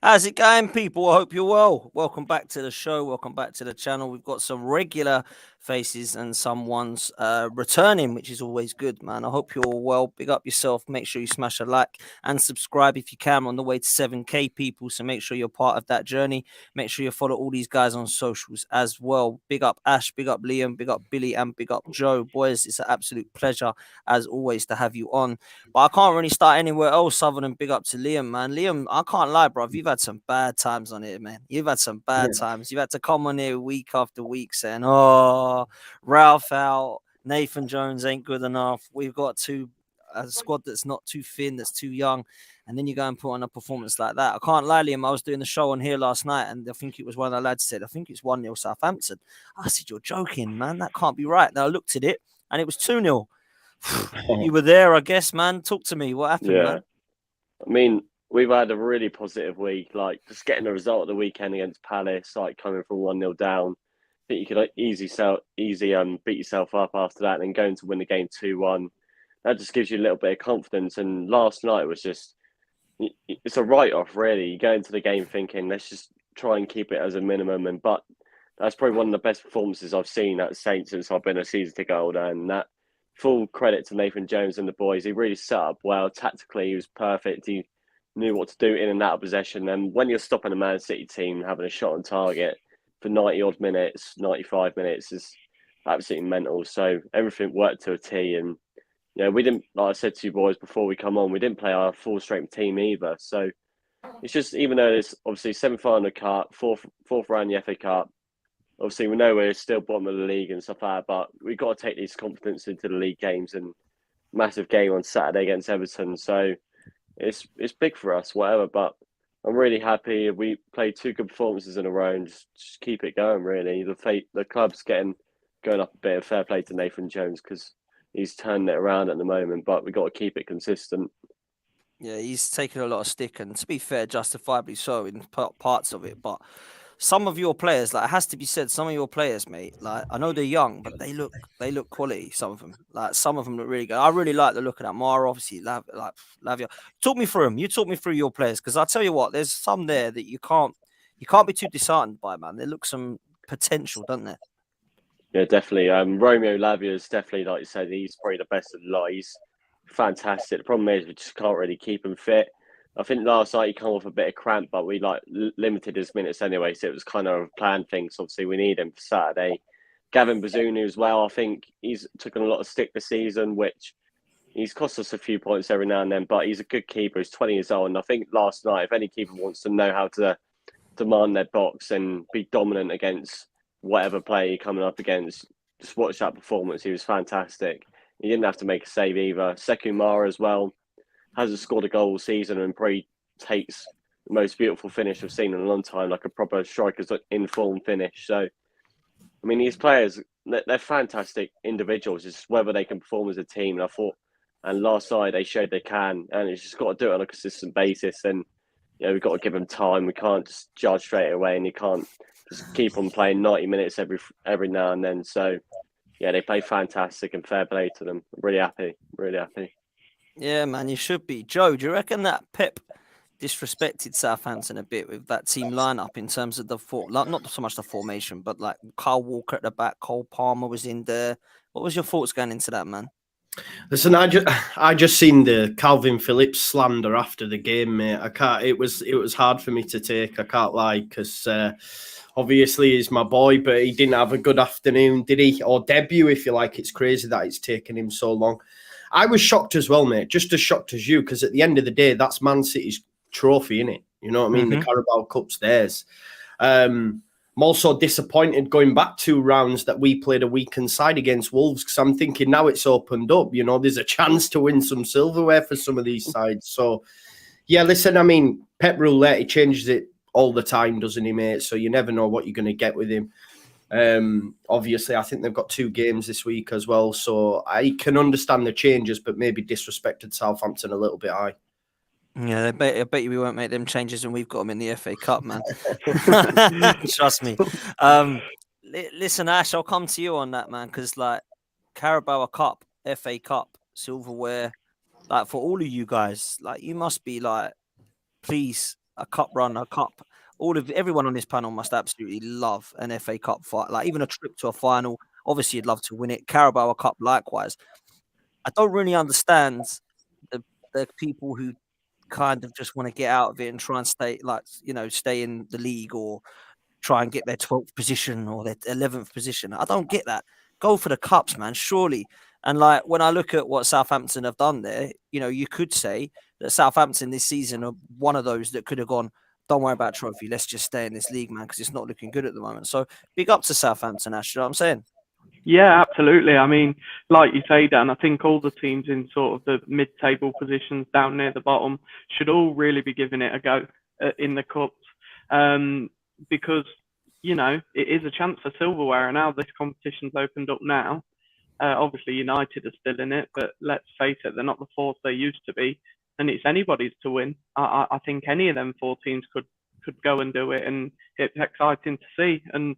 How's it going, people? I hope you're well. Welcome back to the show. Welcome back to the channel. We've got some regular faces and some ones returning, which is always good, man. I hope you're all well. Big up yourself. Make sure you smash a like and subscribe if you can. We're on the way to 7K, people. So make sure you're part of that journey. Make sure you follow all these guys on socials as well. Big up Ash, big up Liam, big up Billy, and big up Joe. Boys, it's an absolute pleasure, as always, to have you on. But I can't really start anywhere else other than big up to Liam, man. Liam, I can't lie, bro. You've had some bad times on here, man. You've had some bad times. You've had to come on here week after week saying, oh, Ralph out, Nathan Jones ain't good enough. We've got a squad that's not too thin, that's too young. And then you go and put on a performance like that. I can't lie, Liam. I was doing the show on here last night, and I think it was one of the lads said, I think it's 1-0 Southampton. I said, you're joking, man. That can't be right. Then I looked at it, and it was 2-0. You were there, I guess, man. Talk to me. What happened, man? I mean, we've had a really positive week. Like, just getting the result of the weekend against Palace, like coming from 1-0 down. I think you could easy beat yourself up after that, and then going to win the game 2-1. That just gives you a little bit of confidence. And last night was just, it's a write-off, really. You go into the game thinking, let's just try and keep it as a minimum. But that's probably one of the best performances I've seen at Saints since I've been a season ticket holder. And that, full credit to Nathan Jones and the boys. He really set up well. Tactically, he was perfect. He knew what to do in and out of possession. And when you're stopping a Man City team having a shot on target for 90-odd minutes, 95 minutes is absolutely mental. So everything worked to a T. And, we didn't, like I said to you boys before we come on, we didn't play our full-strength team either. So it's just, even though it's obviously semi-final cup, fourth round the FA Cup, obviously, we know we're still bottom of the league and stuff like that, but we've got to take these confidence into the league games, and massive game on Saturday against Everton. So it's big for us, whatever. But I'm really happy. We played 2 good performances in a row and just keep it going, really. The club's going up a bit of fair play to Nathan Jones because he's turning it around at the moment, but we've got to keep it consistent. Yeah, he's taken a lot of stick, and to be fair, justifiably so in parts of it, but some of your players, like, it has to be said, some of your players, mate, like, I know they're young, but they look quality. Some of them, some of them look really good. I really like the look of that. Mara, obviously, Lavia. Talk me through them. You talk me through your players, because I'll tell you what, there's some there that you can't be too disheartened by, man. They look some potential, don't they? Yeah, definitely. Romeo Lavia is definitely, like you said, he's probably the best of the lot. He's fantastic. The problem is we just can't really keep him fit. I think last night he came off a bit of cramp, but we limited his minutes anyway, so it was kind of a planned thing. So obviously we need him for Saturday. Gavin Bazunu as well. I think he's taken a lot of stick this season, which he's cost us a few points every now and then. But he's a good keeper. He's 20 years old, and I think last night, if any keeper wants to know how to demand their box and be dominant against whatever player you're coming up against, just watch that performance. He was fantastic. He didn't have to make a save either. Sekou Mara as well. Hasn't scored a goal all season and probably takes the most beautiful finish I've seen in a long time, like a proper striker's in form finish. So, I mean, these players, they're fantastic individuals. It's just whether they can perform as a team. And last night they showed they can, and it's just got to do it on a consistent basis. And we've got to give them time. We can't just judge straight away, and you can't just keep on playing 90 minutes every now and then. So, yeah, they play fantastic, and fair play to them. I'm really happy. Really happy. Yeah, man, you should be. Joe, do you reckon that Pep disrespected Southampton a bit with that team lineup in terms of not so much the formation, but like Kyle Walker at the back, Cole Palmer was in there. What was your thoughts going into that, man? Listen, I just seen the Calvin Phillips slander after the game, mate. I can't. It was hard for me to take. I can't lie, because obviously he's my boy, but he didn't have a good afternoon, did he? Or debut, if you like. It's crazy that it's taken him so long. I was shocked as well, mate, just as shocked as you, because at the end of the day, that's Man City's trophy, innit? You know what I mean? The Carabao Cup's theirs. I'm also disappointed going back 2 rounds that we played a weakened side against Wolves, because I'm thinking now it's opened up. There's a chance to win some silverware for some of these sides. So, Yeah, listen, I mean, Pep Roulette, he changes it all the time, doesn't he, mate? So you never know what you're going to get with him. Obviously, I think they've got 2 games this week as well, so I can understand the changes, but maybe disrespected Southampton a little bit high. Yeah, I bet you we won't make them changes when we've got them in the FA Cup, man. Trust me. Listen, Ash, I'll come to you on that, man, because like Carabao Cup, FA Cup, silverware, like for all of you guys, like you must be like, please, a cup run, a cup. Everyone on this panel must absolutely love an FA Cup fight, like even a trip to a final. Obviously, you'd love to win it. Carabao Cup, likewise. I don't really understand the people who kind of just want to get out of it and try and stay, like, stay in the league or try and get their 12th position or their 11th position. I don't get that. Go for the cups, man, surely. And like when I look at what Southampton have done there, you could say that Southampton this season are one of those that could have gone, don't worry about trophy, let's just stay in this league, man, because it's not looking good at the moment. So big up to Southampton, Ash, you know what I'm saying? Yeah, absolutely. I mean, like you say, Dan, I think all the teams in sort of the mid-table positions down near the bottom should all really be giving it a go in the cups, because it is a chance for silverware. And now this competition's opened up now. Obviously, United are still in it, but let's face it, they're not the force they used to be, and it's anybody's to win. I think any of them 4 teams could go and do it, and it's exciting to see. And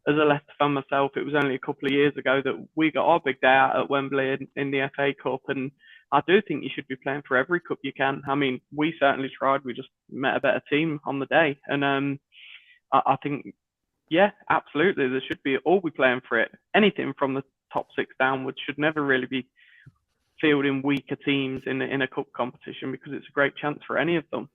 as a Leicester fan myself, it was only a couple of years ago that we got our big day out at Wembley in the FA Cup, and I do think you should be playing for every cup you can. I mean, we certainly tried. We just met a better team on the day, and I think, yeah, absolutely, there should be all be playing for it. Anything from the top 6 downwards should never really be fielding weaker teams in a cup competition, because it's a great chance for any of them.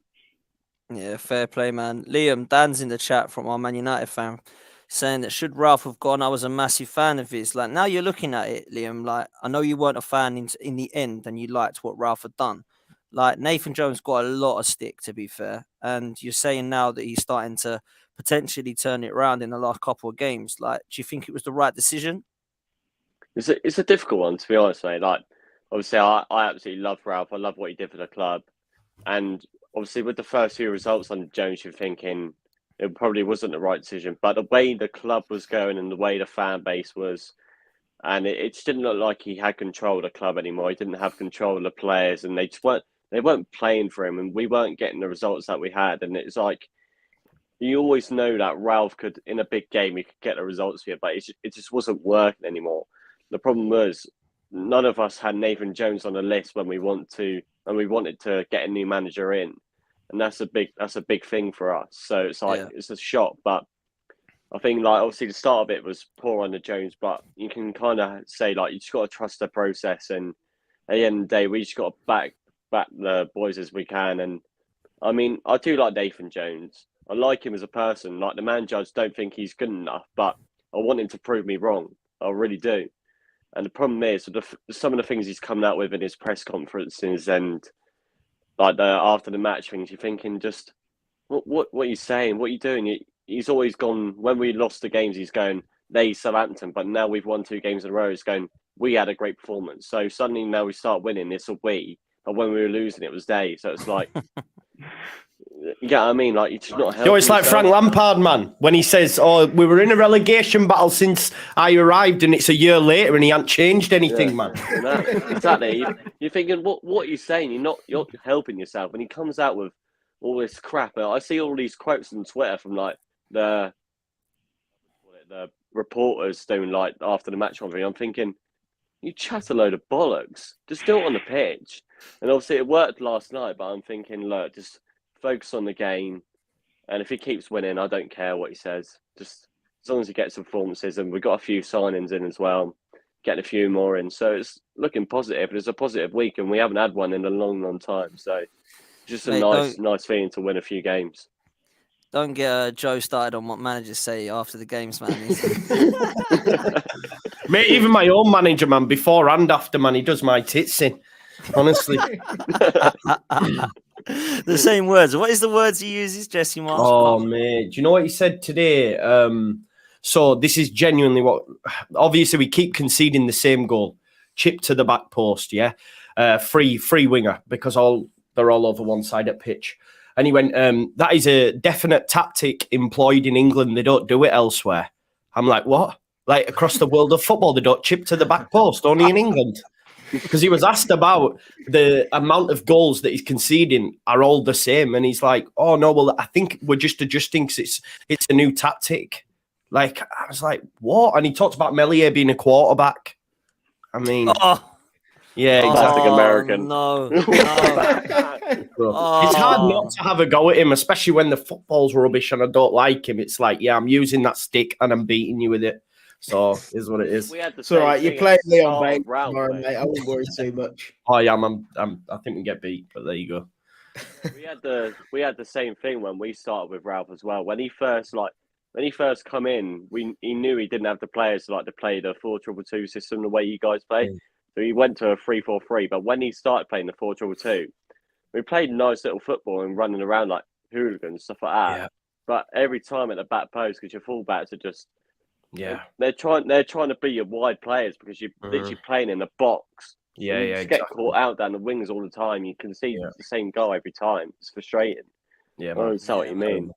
Yeah, fair play, man. Liam, Dan's in the chat from our Man United fan, saying that should Ralph have gone, I was a massive fan of his. Like, now you're looking at it, Liam, like, I know you weren't a fan in the end and you liked what Ralph had done. Like, Nathan Jones got a lot of stick, to be fair. And you're saying now that he's starting to potentially turn it around in the last couple of games. Like, do you think it was the right decision? It's a difficult one, to be honest, mate. Like, obviously, I absolutely love Ralph. I love what he did for the club. And obviously, with the first few results under Jones, you're thinking it probably wasn't the right decision. But the way the club was going and the way the fan base was, and it just didn't look like he had control of the club anymore. He didn't have control of the players, and they weren't playing for him, and we weren't getting the results that we had. And it's like, you always know that Ralph could, in a big game, he could get the results for you, but it just wasn't working anymore. The problem was, none of us had Nathan Jones on the list when we wanted to get a new manager in, and that's a big thing for us. So it's like, It's a shock, but I think, like, obviously the start of it was poor under Jones, but you can kind of say, like, you just got to trust the process, and at the end of the day, we just got to back the boys as we can. And I mean, I do like Nathan Jones. I like him as a person. Like, the man judge, don't think he's good enough, but I want him to prove me wrong. I really do. And the problem is, some of the things he's coming out with in his press conferences and like after the match things, you're thinking, just what are you saying? What are you doing? He's always gone, when we lost the games, he's going, they Southampton, but now we've won 2 games in a row, he's going, we had a great performance. So suddenly now we start winning, it's a we. But when we were losing, it was they. So it's like, yeah, I mean, like, you're just not helping. It's like yourself. Frank Lampard, man, when he says, "Oh, we were in a relegation battle since I arrived, and it's a year later, and he hasn't changed anything, man." No, exactly. You're thinking, what are you saying? You're helping yourself. And he comes out with all this crap. I see all these quotes on Twitter from like the reporters doing, like, after the match on video. I'm thinking, you chat a load of bollocks. Just do it on the pitch. And obviously it worked last night, but I'm thinking, look, just focus on the game. And if he keeps winning, I don't care what he says. Just as long as he gets some performances, and we've got a few signings in as well, getting a few more in. So it's looking positive. It's a positive week, and we haven't had one in a long, long time. So just a nice feeling to win a few games. Don't get Joe started on what managers say after the games, man. Mate, even my own manager, man, before and after, man, he does my tits in. Honestly. The same words. What is the words he uses, Jesse Marsh? Oh, mate. Do you know what he said today? So this is genuinely what... Obviously, we keep conceding the same goal. Chip to the back post, yeah? Free winger, because all they're all over one side at pitch. And he went, that is a definite tactic employed in England. They don't do it elsewhere. I'm like, what? Like across the world of football, they don't chip to the back post, only in England. Because he was asked about the amount of goals that he's conceding are all the same. And he's like, oh, no, well, I think we're just adjusting because it's a new tactic. Like, I was like, what? And he talked about Melier being a quarterback. I mean, yeah, exactly. Classic American. No. It's hard not to have a go at him, especially when the football's rubbish and I don't like him. It's like, yeah, I'm using that stick and I'm beating you with it. So, is what it is. It's all right. You're playing Leon Bates tomorrow, mate. mate. I wouldn't worry too much. Oh, yeah, I think we get beat, but there you go. We had the same thing when we started with Ralph as well. When he first come in, he knew he didn't have the players to play the 4-2-2 system the way you guys play. So he went to a 3-4-3. But when he started playing the 4-2-2, we played nice little football and running around like hooligans, stuff like that. Yeah. But every time at the back post, because your fullbacks are just they're trying to be your wide players because you're literally playing in the box. Yeah, you just get caught out down the wings all the time. You can see the same guy every time. It's frustrating. Yeah, I don't understand what you mean.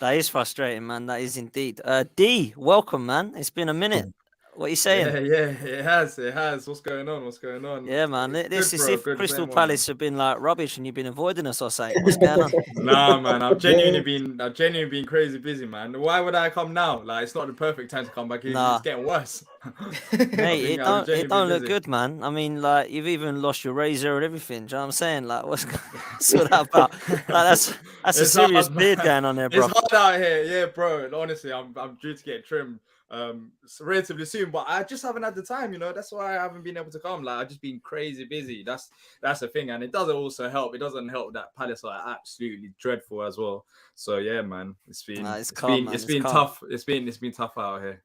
That is frustrating, man. That is indeed. D, welcome, man. It's been a minute. What are you saying? Yeah, it has. What's going on? Yeah, man. This is if Crystal Palace Palace have been like rubbish and you've been avoiding us or something. What's going on? Nah, man. I've genuinely been crazy busy, man. Why would I come now? Like, it's not the perfect time to come back. It's getting worse. Mate, it don't look good, man. I mean, like, you've even lost your razor and everything. Do you know what I'm saying? Like, what's all that about? Like, that's a serious beard going on there, bro. It's hot out here, yeah, bro. And honestly, I'm due to get trimmed relatively soon, but I just haven't had the time, that's why I haven't been able to come. Like, I've just been crazy busy. That's the thing, and it doesn't also help. It doesn't help that Palace are absolutely dreadful as well. So yeah, man, it's been tough. It's been tough out here.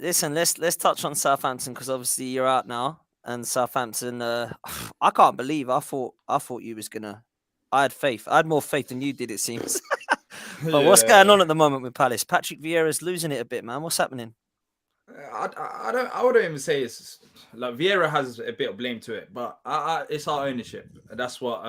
Listen, let's touch on Southampton because obviously you're out now, and Southampton. I can't believe I thought you was gonna. I had faith. I had more faith than you did, it seems. But what's going on at the moment with Palace? Patrick Vieira's losing it a bit, man. What's happening? I wouldn't even say it's like Vieira has a bit of blame to it, but it's our ownership. That's what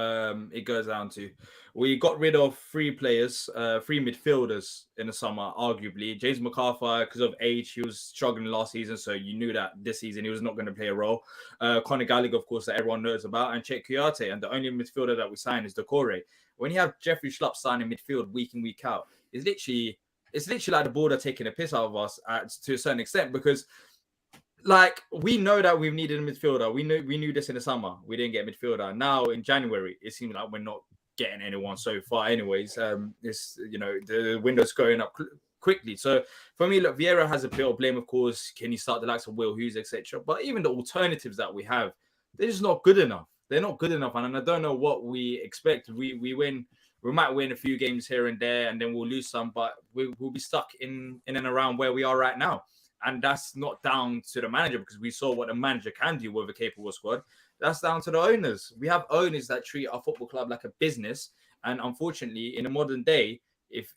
it goes down to. We got rid of three midfielders in the summer, arguably. James McArthur, because of age, he was struggling last season, so you knew that this season he was not going to play a role. Conor Gallagher, of course, that everyone knows about, and Czech Kouyaté, and the only midfielder that we signed is Decore. When you have Jeffrey Schlupp signing midfield week in, week out, it's literally like the board are taking a piss out of us to a certain extent, because like, we know that we've needed a midfielder. We knew this in the summer. We didn't get a midfielder. Now in January, it seems like we're not getting anyone so far. Anyways, it's the window's going up quickly. So for me, look, Vieira has a bit of blame, of course. Can you start the likes of Will Hughes, etc.? But even the alternatives that we have, they're just not good enough. They're not good enough, and I don't know what we expect. We might win a few games here and there, and then we'll lose some, but we'll be stuck in and around where we are right now. And that's not down to the manager, because we saw what the manager can do with a capable squad. That's down to the owners. We have owners that treat our football club like a business. And unfortunately, in the modern day, if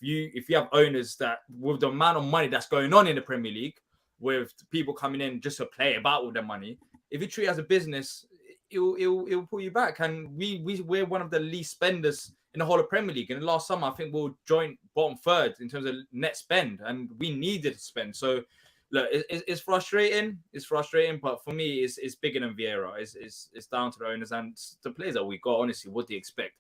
you have owners that, with the amount of money that's going on in the Premier League, with people coming in just to play about with their money, if you treat it as a business, it'll pull you back. And we're one of the least spenders in the whole of Premier League. In the last summer, I think we'll join bottom third in terms of net spend, and we needed to spend. So look, it's frustrating. It's frustrating, but for me, it's bigger than Vieira. It's down to the owners and the players that we got. Honestly, what do you expect?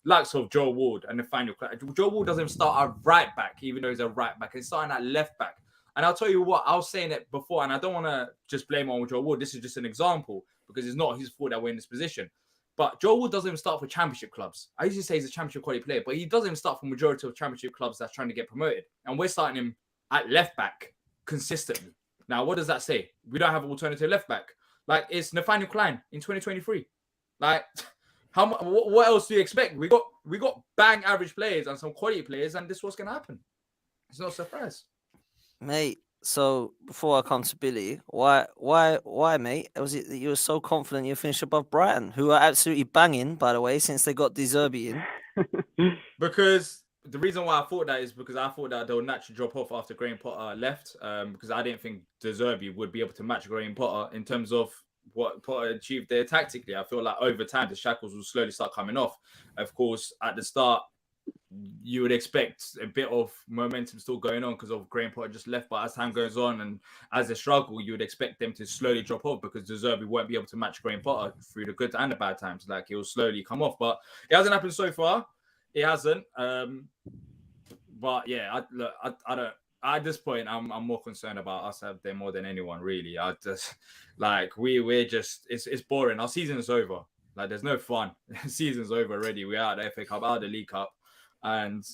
Likes of Joe Ward and the final. Joe Ward doesn't start at right back, even though he's a right back. He's starting at left back. And I'll tell you what, I was saying it before, and I don't want to just blame on Joe Ward. This is just an example, because it's not his fault that we're in this position. But Joe Wood doesn't even start for championship clubs. I usually say he's a championship quality player, but he doesn't even start for majority of championship clubs that's trying to get promoted. And we're starting him at left back consistently. Now, what does that say? We don't have an alternative left back. Like, it's Nathaniel Klein in 2023. Like, what else do you expect? We got bang average players and some quality players, and this is what's going to happen. It's not a surprise. Mate, so before I come to Billy, why, mate? Was it that you were so confident you'll finish above Brighton, who are absolutely banging, by the way, since they got De Zerbi in? Because the reason why I thought that is because I thought that they'll naturally drop off after Graham Potter left, because I didn't think De Zerbi would be able to match Graham Potter in terms of what Potter achieved there tactically. I feel like over time the shackles will slowly start coming off. Of course, at the start, you would expect a bit of momentum still going on because of Graham Potter just left. But as time goes on and as they struggle, you would expect them to slowly drop off because De Zerbi won't be able to match Graham Potter through the good and the bad times. Like, it will slowly come off. But it hasn't happened so far. It hasn't. But yeah, I don't. At this point, I'm more concerned about us out there more than anyone, really. I just like we're just it's boring. Our season's over. Like, there's no fun. Season's over already. We're out of the FA Cup, out of the League Cup. And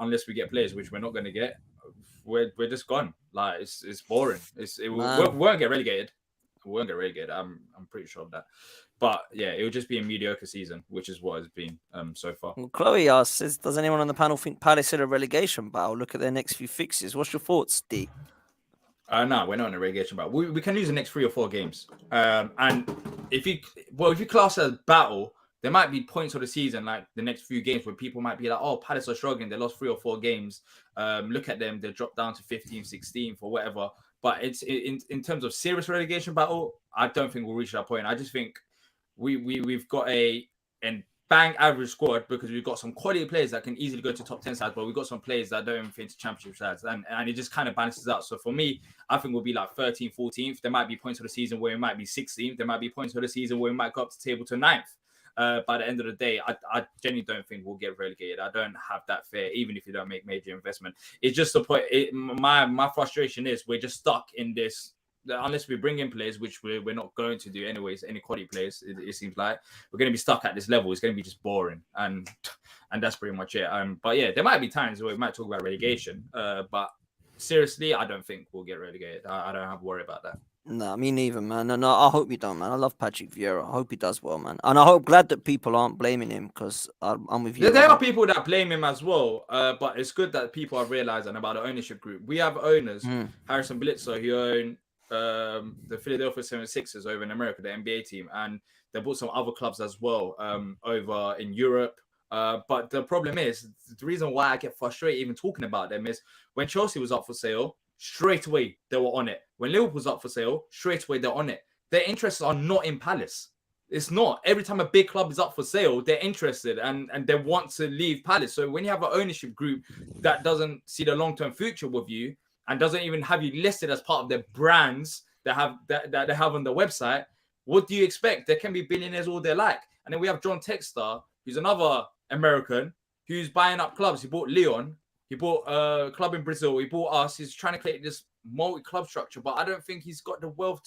unless we get players, which we're not going to get, we're just gone. Like, it's boring. We won't get relegated. We won't get relegated. I'm pretty sure of that. But yeah, it will just be a mediocre season, which is what it's been so far. Well, Chloe asks, does anyone on the panel think Palace in a relegation battle? Look at their next few fixes. What's your thoughts, D? No, we're not in a relegation battle. We can lose the next 3 or 4 games. And if you class it as battle, there might be points of the season, like the next few games, where people might be like, oh, Palace are struggling. They lost 3 or 4 games. Look at them. They dropped down to 15th, 16th or whatever. But it's in terms of serious relegation battle, I don't think we'll reach that point. I just think we've got a bang average squad because we've got some quality players that can easily go to top 10 sides, but we've got some players that don't even fit into championship sides. And it just kind of balances out. So for me, I think we'll be like 13th, 14th. There might be points of the season where we might be 16th. There might be points of the season where we might go up to table to 9th. By the end of the day, I genuinely don't think we'll get relegated. I don't have that fear, even if you don't make major investment. It's just the point. My frustration is we're just stuck in this. Unless we bring in players, which we're not going to do anyways, any quality players, it seems like we're going to be stuck at this level. It's going to be just boring, and that's pretty much it. But yeah, there might be times where we might talk about relegation. But seriously, I don't think we'll get relegated. I don't have to worry about that. No, me neither, man. No, I hope you don't, man. I love Patrick Vieira. I hope he does well, man. And I hope glad that people aren't blaming him because I'm with you. There are people that blame him as well, but it's good that people are realizing about the ownership group. We have owners, Harrison Blitzer, who own the Philadelphia 76ers over in America, the NBA team, and they bought some other clubs as well over in Europe. But the problem is, the reason why I get frustrated even talking about them is when Chelsea was up for sale, straight away they were on it. When Liverpool was up for sale, straight away they're on it. Their interests are not in Palace. It's not. Every time a big club is up for sale, they're interested and they want to leave Palace. So when you have an ownership group that doesn't see the long-term future with you and doesn't even have you listed as part of their brands that they have on the website, what do you expect? There can be billionaires all they like. And then we have John Textor, who's another American, who's buying up clubs. He bought Lyon. He bought a club in Brazil. He bought us. He's trying to create this multi-club structure, but I don't think he's got the wealth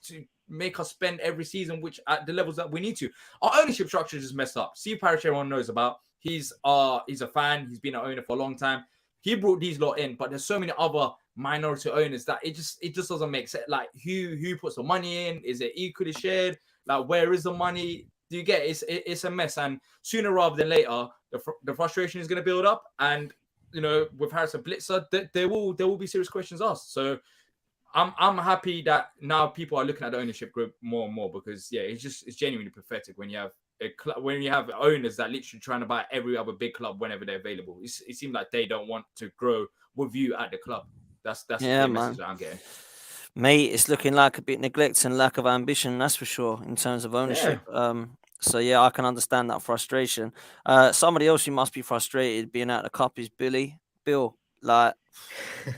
to make us spend every season, which at the levels that we need to. Our ownership structure is just messed up. Steve Parish, everyone knows about. He's a fan. He's been an owner for a long time. He brought these lot in, but there's so many other minority owners that it just doesn't make sense. Like, who puts the money in? Is it equally shared? Like, where is the money? Do you get it? It's a mess, and sooner rather than later, the frustration is going to build up. And you know, with Harrison Blitzer, there will be serious questions asked. So I'm happy that now people are looking at the ownership group more and more because yeah, it's genuinely pathetic when you have owners that literally trying to buy every other big club whenever they're available. It seems like they don't want to grow with you at the club. That's the message that I'm getting. Mate, it's looking like a bit neglect and lack of ambition, that's for sure, in terms of ownership. Yeah. So yeah, I can understand that frustration. Somebody else who must be frustrated being out of the cup is Bill. Like,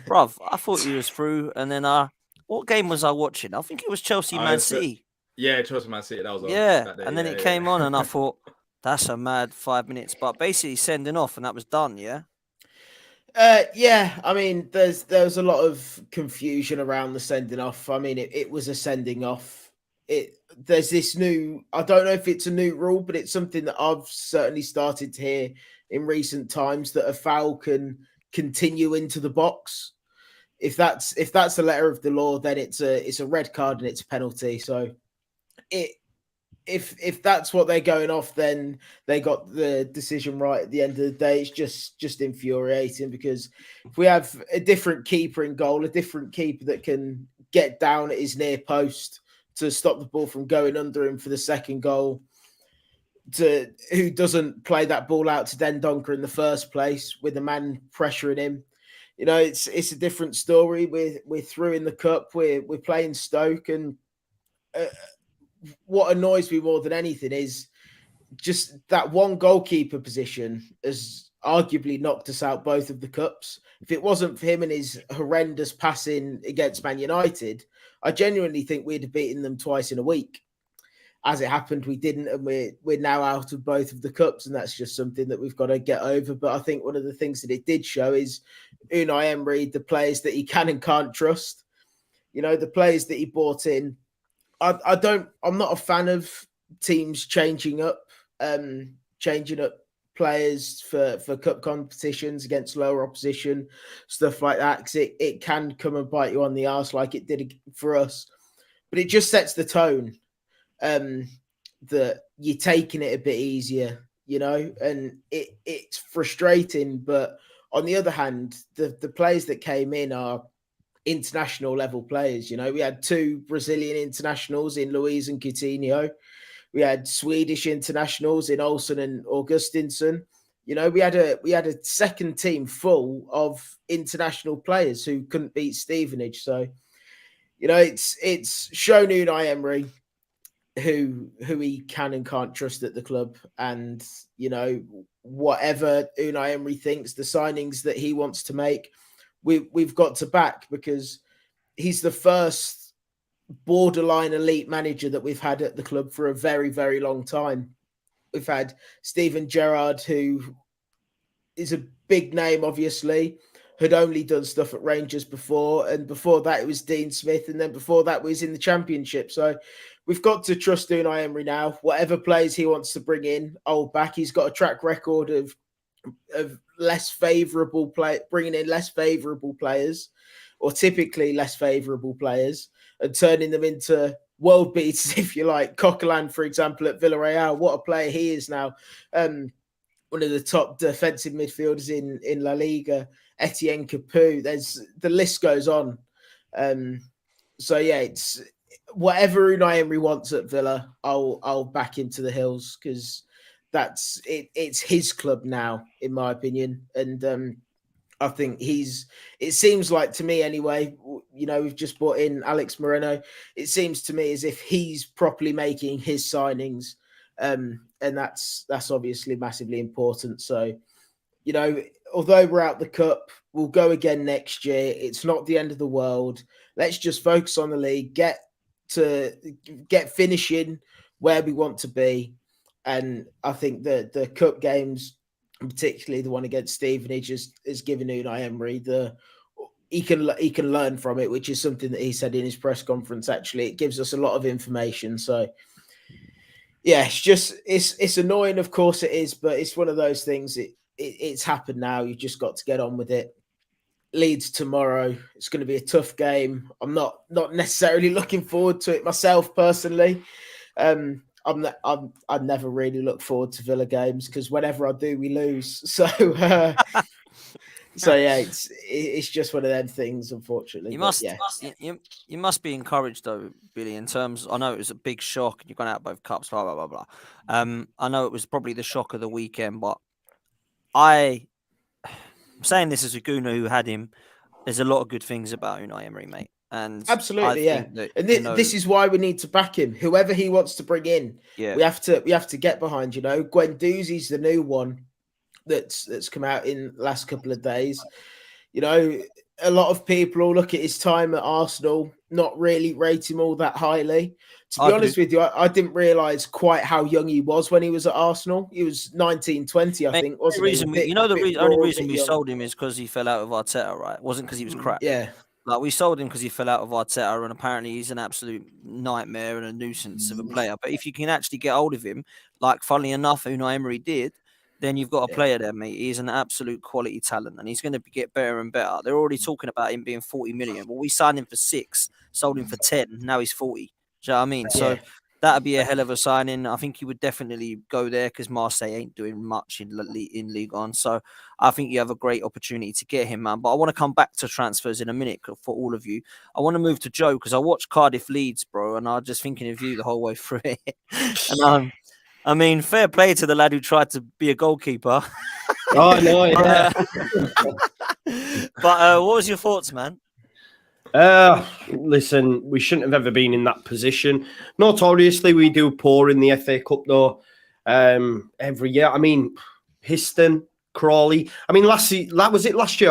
bruv, I thought he was through, and then what game was I watching? I think it was Chelsea Man City. Yeah, Chelsea Man City. That was on. Yeah, and then it came on, and I thought that's a mad 5 minutes. But basically sending off, and that was done. Yeah. Yeah, I mean, there was a lot of confusion around the sending off. I mean, it was a sending off. There's this new, I don't know if it's a new rule, but it's something that I've certainly started to hear in recent times, that a foul can continue into the box. If that's the letter of the law, then it's a red card and it's a penalty. So if that's what they're going off, then they got the decision right at the end of the day. It's just infuriating because if we have a different keeper in goal, a different keeper that can get down at his near post to stop the ball from going under him for the second goal, who doesn't play that ball out to Dendoncker in the first place with the man pressuring him. You know, it's a different story. We're through in the cup. We're playing Stoke, and what annoys me more than anything is just that one goalkeeper position has arguably knocked us out both of the cups. If it wasn't for him and his horrendous passing against Man United, I genuinely think we'd have beaten them twice in a week. As it happened, we didn't, and we're now out of both of the cups, and that's just something that we've got to get over. But I think one of the things that it did show is Unai Emery, the players that he can and can't trust. You know, the players that he brought in. I'm not a fan of teams changing up players for cup competitions against lower opposition, stuff like that, because it can come and bite you on the arse like it did for us. But it just sets the tone that you're taking it a bit easier, you know, and it's frustrating. But on the other hand, the players that came in are international level players. You know, we had 2 Brazilian internationals in Luiz and Coutinho. We had Swedish internationals in Olsen and Augustinsson. You know, we had a second team full of international players who couldn't beat Stevenage. So, you know, it's shown Unai Emery who he can and can't trust at the club. And, you know, whatever Unai Emery thinks, the signings that he wants to make, we've got to back, because he's the first borderline elite manager that we've had at the club for a very, very long time. We've had Steven Gerrard, who is a big name, obviously, had only done stuff at Rangers before. And before that, it was Dean Smith. And then before that was in the Championship. So we've got to trust Unai Emery now. Whatever players he wants to bring in, old back. He's got a track record of less favourable bringing in less favourable players, or typically less favourable players, and turning them into world beaters, if you like. Coquelin, for example, at Villarreal, what a player he is now. One of the top defensive midfielders in La Liga. Etienne Capoue. The list goes on. So yeah, it's whatever Unai Emery wants at Villa, I'll back him to the hills, because that's it. It's his club now, in my opinion, and I think it seems like, to me anyway, you know, we've just brought in Alex Moreno. It seems to me as if he's properly making his signings. And that's obviously massively important. So, you know, although we're out the cup, we'll go again next year. It's not the end of the world. Let's just focus on the league, get finishing where we want to be. And I think that the cup games, particularly the one against Stevenage, is giving Unai Emery he can learn from it, which is something that he said in his press conference. Actually, it gives us a lot of information. So yeah, it's annoying, of course it is, but it's one of those things. It's happened now. You just got to get on with it. Leeds tomorrow. It's going to be a tough game. I'm not necessarily looking forward to it myself personally. I never really look forward to Villa games, because whenever I do, we lose. So so yeah, it's just one of them things, unfortunately. You must be encouraged though, Billy. In terms, I know it was a big shock, and you've gone out both cups, blah blah blah blah. I know it was probably the shock of the weekend, but I'm saying this as a gooner who had him. There's a lot of good things about Unai Emery, mate. And absolutely, yeah. And this is why we need to back him. Whoever he wants to bring in, we have to get behind. You know, Guendouzi's the new one that's come out in the last couple of days. You know, a lot of people will look at his time at Arsenal, not really rate him all that highly. To be honest with you, I didn't realise quite how young he was when he was at Arsenal. He was 19, 20, I think. Wasn't the only reason we sold him is because he fell out of Arteta, right? It wasn't because he was crap. Yeah. Like, we sold him because he fell out of Arteta, and apparently he's an absolute nightmare and a nuisance of a player. But if you can actually get hold of him, like funnily enough, Unai Emery did, then you've got a player there, mate. He's an absolute quality talent, and he's going to get better and better. They're already talking about him being 40 million. Well, we signed him for 6, sold him for 10. Now he's 40. Do you know what I mean? Yeah. So that'd be a hell of a signing. I think he would definitely go there, because Marseille ain't doing much in Ligue 1. So I think you have a great opportunity to get him, man. But I want to come back to transfers in a minute for all of you. I want to move to Joe, because I watched Cardiff Leeds, bro, and I was just thinking of you the whole way through it. And I mean, fair play to the lad who tried to be a goalkeeper. Oh, no, yeah. But what was your thoughts, man? Listen, we shouldn't have ever been in that position. Notoriously, we do poor in the FA Cup, though. Every year. I mean, Histon, Crawley. I mean, last year?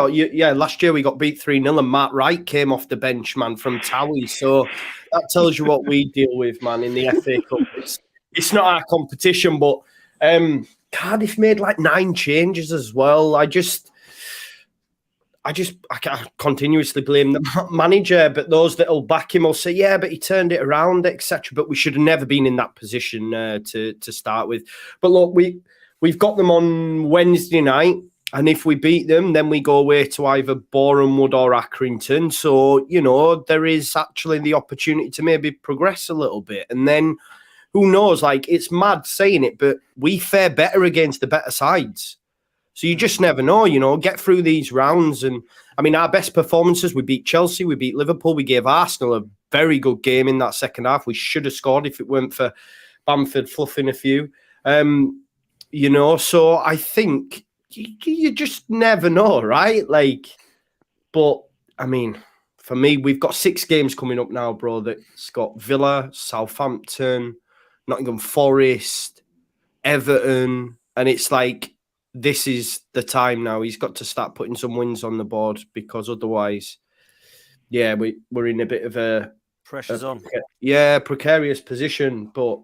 Yeah, last year we got beat 3-0 and Matt Wright came off the bench, man, from Towie. So that tells you what we deal with, man, in the FA Cup. It's not our competition, but Cardiff made like 9 changes as well. I can't continuously blame the manager, but those that will back him will say, yeah, but he turned it around, etc. But we should have never been in that position to start with. But look, we've got them on Wednesday night, and if we beat them, then we go away to either Bournemouth or Accrington. So, there is actually the opportunity to maybe progress a little bit. And then, who knows, like, it's mad saying it, but we fare better against the better sides. So you just never know, get through these rounds. And I mean, our best performances, we beat Chelsea, we beat Liverpool, we gave Arsenal a very good game in that second half. We should have scored if it weren't for Bamford fluffing a few. So I think you just never know, right? But I mean, for me, we've got 6 games coming up now, bro, that's got Villa, Southampton, Nottingham Forest, Everton, and it's like, this is the time now. He's got to start putting some wins on the board, because otherwise, we're in a bit of a Pressure's on. Yeah, precarious position. But,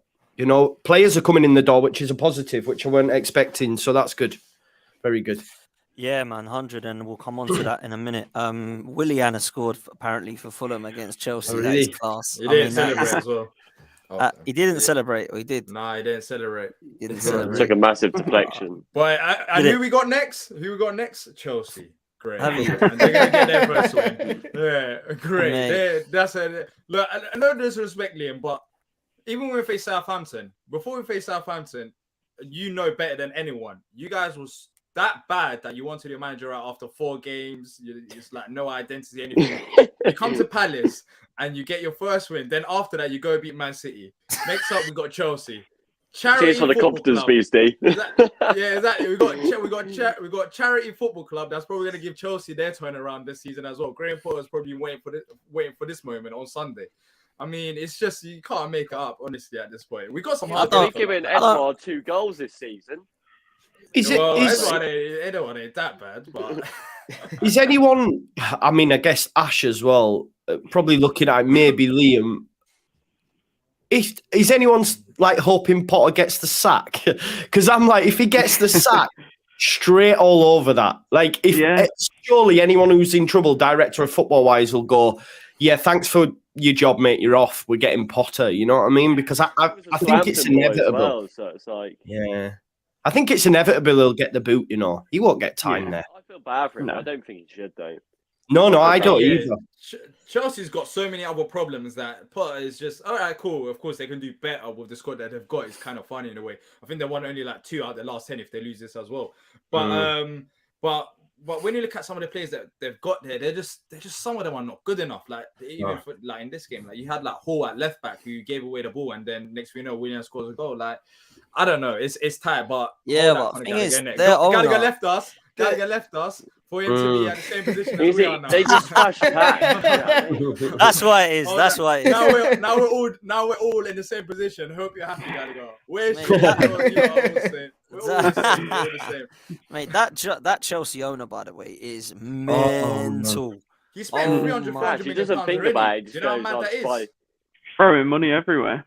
players are coming in the door, which is a positive, which I weren't expecting. So that's good. Very good. Yeah, man, 100, and we'll come on to that in a minute. Willian has scored apparently for Fulham against Chelsea. Oh, That really? is class. He didn't celebrate as well. He didn't celebrate. Or he did. Nah, he didn't celebrate. He didn't It celebrate. took a massive deflection. But and Did who we got next? Chelsea. Great. Have you? And they're gonna get their first win. Yeah, great. Mate. Look. No disrespect, Liam, but even when we face Southampton, before we face Southampton, you know better than anyone. You guys was that bad that you wanted your manager out after 4 games. It's like no identity, anything. You come to Palace and you get your first win. Then after that, you go beat Man City. Next up, we got Chelsea. Cheers for the confidence boost, D. Yeah, exactly. We got Charity Football Club. That's probably going to give Chelsea their turnaround this season as well. Graham Potter's probably waiting for this moment on Sunday. I mean, it's just you can't make it up, honestly. At this point, we got some hard. They've given Edouard 2 goals this season. Edouard ain't that bad, but is anyone? I mean, I guess Ash as well. Probably looking at maybe Liam. Is anyone like hoping Potter gets the sack? Because I'm like, if he gets the sack, straight all over that. Like, surely anyone who's in trouble, director of football wise, will go, yeah, thanks for your job, mate. You're off. We're getting Potter. You know what I mean? Because I think it's inevitable. Well, so it's like, I think it's inevitable he'll get the boot. He won't get time there. I feel bad for him. I don't think he should, though. No, I don't either. Chelsea's got so many other problems that Potter is just all right. Cool. Of course, they can do better with the squad that they've got. It's kind of funny in a way. I think they won only like 2 out of the last 10 if they lose this as well. But when you look at some of the players that they've got there, they're just some of them are not good enough. Like even for, like in this game, like you had like Hall at left back who gave away the ball, and then next thing you know, Williams scores a goal. Like I don't know, it's tight, but but the thing is, Gallagher left us. For him to be at the same position as we are now. They just flash back. That's why it is. That's why it is. Now we're all in the same position. Hope you're happy, Gallagher. We're all the same. Mate, that Chelsea owner, by the way, is mental. No. He spent 300 million. He doesn't think about it. Do you know how mad that is? Throwing money everywhere.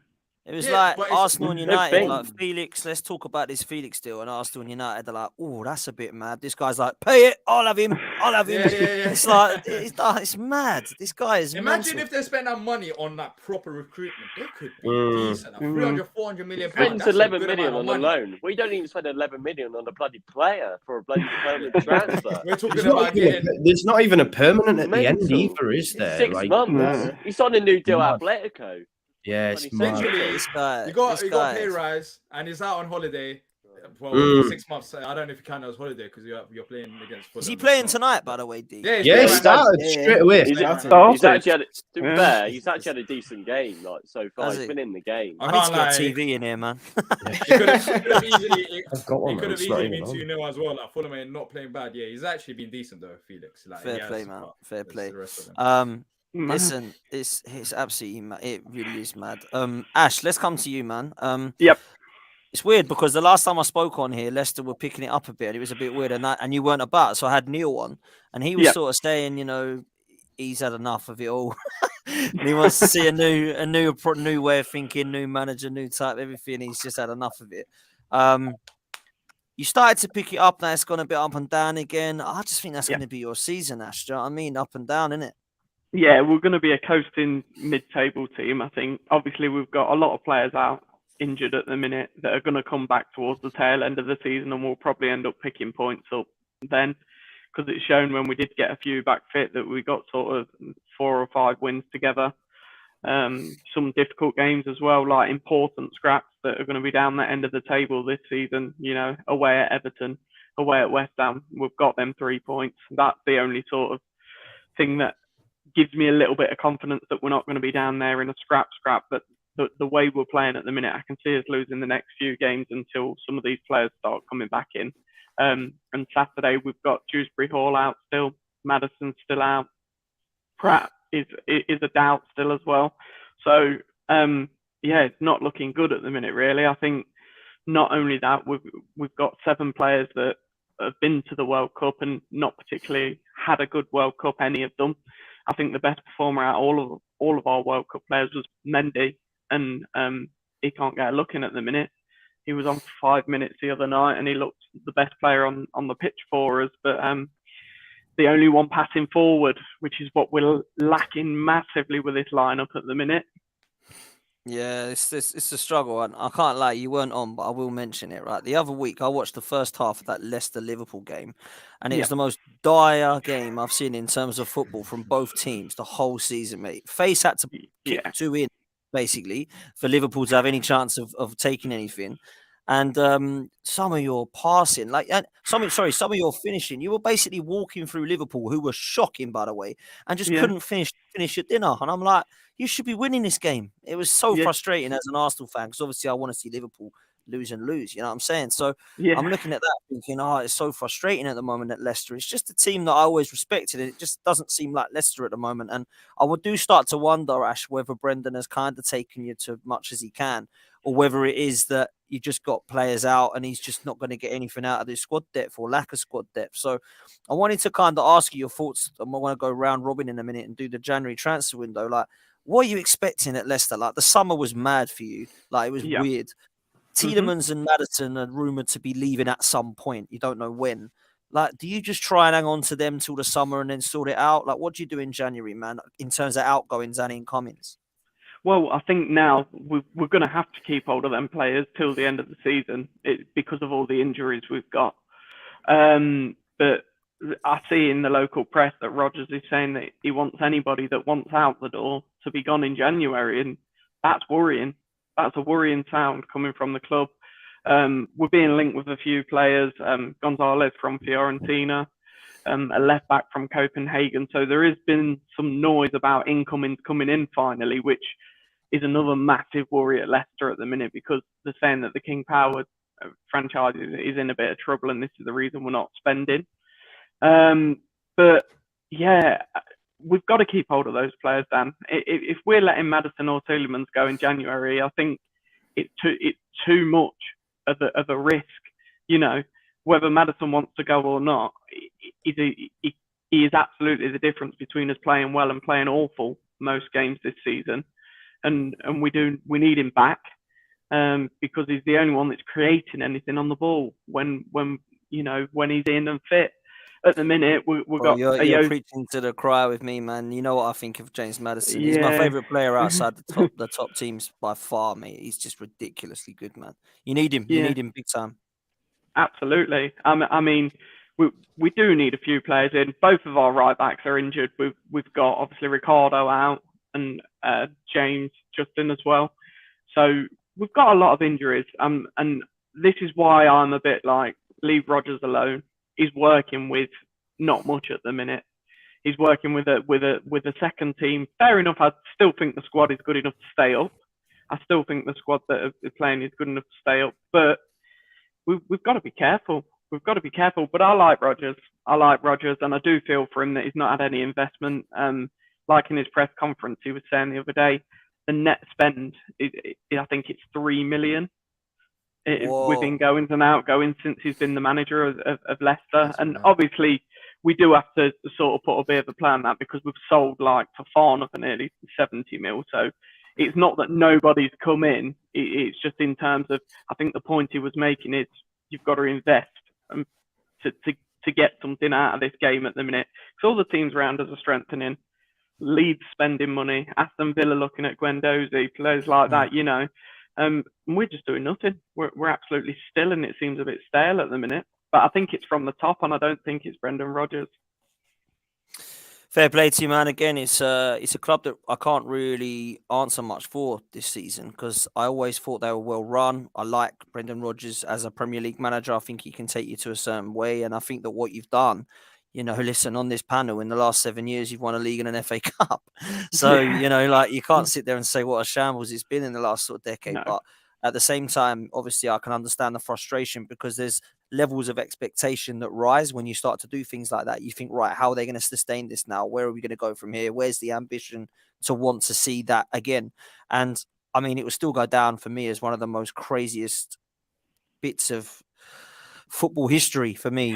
It was like Arsenal and United, like Felix, let's talk about this Felix deal. And Arsenal and United are like, oh, that's a bit mad. This guy's like, pay it, I'll have him. Yeah. It's like, it's mad. This guy is Imagine mental. if they spent that money on that proper recruitment. They could be decent. 300, 400 million. Spends 11 million on a loan. We don't even spend 11 million on a bloody player for a bloody permanent transfer. We're talking about there's not even a permanent at the end either, is there? 6 months. He signed a new deal at Atletico. Yeah, it's essentially, This guy, you got pay rise, and he's out on holiday. Well, 6 months. I don't know if you count as holiday because you're playing against. Fulham. Is he playing tonight, by the way, D? Yeah, he started straight away. He's actually had, to be fair, he's actually had a decent game so far. He's been in the game. I need to get TV in here, man. It could have easily been 2-0 as well. Like Fulham ain't not playing bad. Yeah, he's actually been decent though, Felix. Like, Fair play, man. Fair play. Mad. Listen, it's absolutely mad. It really is mad. Ash, let's come to you, man. Yep. It's weird because the last time I spoke on here, Leicester were picking it up a bit. It was a bit weird, and you weren't about, so I had Neil on, and he was Yep. sort of saying, he's had enough of it all, and he wants to see a new way of thinking, new manager, new type, everything. He's just had enough of it. You started to pick it up. Now it's gone a bit up and down again. I just think that's Yep. going to be your season, Ash. Do you know what I mean? Up and down, innit? Yeah, we're going to be a coasting mid-table team, I think. Obviously, we've got a lot of players out injured at the minute that are going to come back towards the tail end of the season, and we'll probably end up picking points up then, because it's shown when we did get a few back fit that we got sort of 4 or 5 wins together. Some difficult games as well, like important scraps that are going to be down the end of the table this season, away at Everton, away at West Ham. We've got them 3 points. That's the only sort of thing that gives me a little bit of confidence that we're not going to be down there in a scrap. But the way we're playing at the minute, I can see us losing the next few games until some of these players start coming back in. And Saturday we've got Dewsbury Hall out still, Maddison's still out, Pratt is a doubt still as well. So it's not looking good at the minute really. I think not only that, we've got 7 players that have been to the World Cup and not particularly had a good World Cup, any of them. I think the best performer out of all of our World Cup players was Mendy, and he can't get a look in at the minute. He was on for 5 minutes the other night, and he looked the best player on the pitch for us. But the only one passing forward, which is what we're lacking massively with this lineup at the minute. Yeah, it's a struggle. And I can't lie, you weren't on, but I will mention it. Right, the other week I watched the first half of that Leicester Liverpool game, and it was the most dire game I've seen in terms of football from both teams the whole season, mate. Face had to kick 2 in basically for Liverpool to have any chance of taking anything. And some of your passing, some of your finishing, you were basically walking through Liverpool, who were shocking, by the way, and just couldn't finish your dinner. And I'm like, you should be winning this game. It was so frustrating as an Arsenal fan, because obviously I want to see Liverpool lose and lose. You know what I'm saying? So I'm looking at that thinking, it's so frustrating at the moment at Leicester. It's just a team that I always respected. It just doesn't seem like Leicester at the moment. And I do start to wonder, Ash, whether Brendan has kind of taken you to much as he can, or whether it is that you just got players out and he's just not going to get anything out of his squad depth or lack of squad depth. So I wanted to kind of ask you your thoughts. I want to go round robin in a minute and do the January transfer window. Like, what are you expecting at Leicester? Like, the summer was mad for you. Like, it was weird. Tielemans and Maddison are rumoured to be leaving at some point. You don't know when. Like, do you just try and hang on to them till the summer and then sort it out? Like, what do you do in January, man, in terms of outgoings and incomings? Well, I think now we're going to have to keep hold of them players till the end of the season because of all the injuries we've got. But I see in the local press that Rodgers is saying that he wants anybody that wants out the door to be gone in January, and that's worrying. That's a worrying sound coming from the club. We're being linked with a few players, Gonzalez from Fiorentina, a left back from Copenhagen. So there has been some noise about incomings coming in finally, which is another massive worry at Leicester at the minute, because they're saying that the King Power franchise is in a bit of trouble, and this is the reason we're not spending. But yeah, we've got to keep hold of those players, Dan. If we're letting Maddison or Tielemans go in January, I think it's too much of a risk. Whether Maddison wants to go or not, he is absolutely the difference between us playing well and playing awful most games this season. And we need him back, because he's the only one that's creating anything on the ball when he's in and fit. At the minute, we've got. You're preaching to the choir with me, man. You know what I think of James Maddison. He's my favourite player outside the top teams by far, mate. He's just ridiculously good, man. You need him. You need him big time. Absolutely. I mean, we do need a few players in. Both of our right backs are injured. We've got obviously Ricardo out and James Justin as well. So we've got a lot of injuries. And this is why I'm a bit like, leave Rodgers alone. He's working with not much at the minute. He's working with a second team. Fair enough. I still think the squad is good enough to stay up. I still think the squad that is playing is good enough to stay up. But we've got to be careful. We've got to be careful. But I like Rodgers. And I do feel for him that he's not had any investment. like in his press conference, he was saying the other day, the net spend, I think it's 3 million with ingoings and outgoings since he's been the manager of Leicester. That's and mad. obviously, we do have to sort of put a bit of a plan on that because we've sold like Fafana for nearly 70 mil. So it's not that nobody's come in. It's just in terms of, I think the point he was making is you've got to invest to get something out of this game at the minute. Because all the teams around us are strengthening. Leeds spending money, Aston Villa looking at Guendouzi, players like that, you know. We're just doing nothing. We're absolutely still, and it seems a bit stale at the minute. But I think it's from the top, and I don't think it's Brendan Rodgers. Fair play to you, man. Again, it's a club that I can't really answer much for this season because I always thought they were well run. I like Brendan Rodgers as a Premier League manager. I think he can take you to a certain way, and I think that what you've done, you know, listen, on this panel in the last 7 years, you've won a league and an FA Cup. So, you know, like you can't sit there and say what a shambles it's been in the last sort of decade. No. But at the same time, obviously, I can understand the frustration because there's levels of expectation that rise when you start to do things like that. You think, right, how are they going to sustain this now? Where are we going to go from here? Where's the ambition to want to see that again? And I mean, it will still go down for me as one of the most craziest bits of football history for me,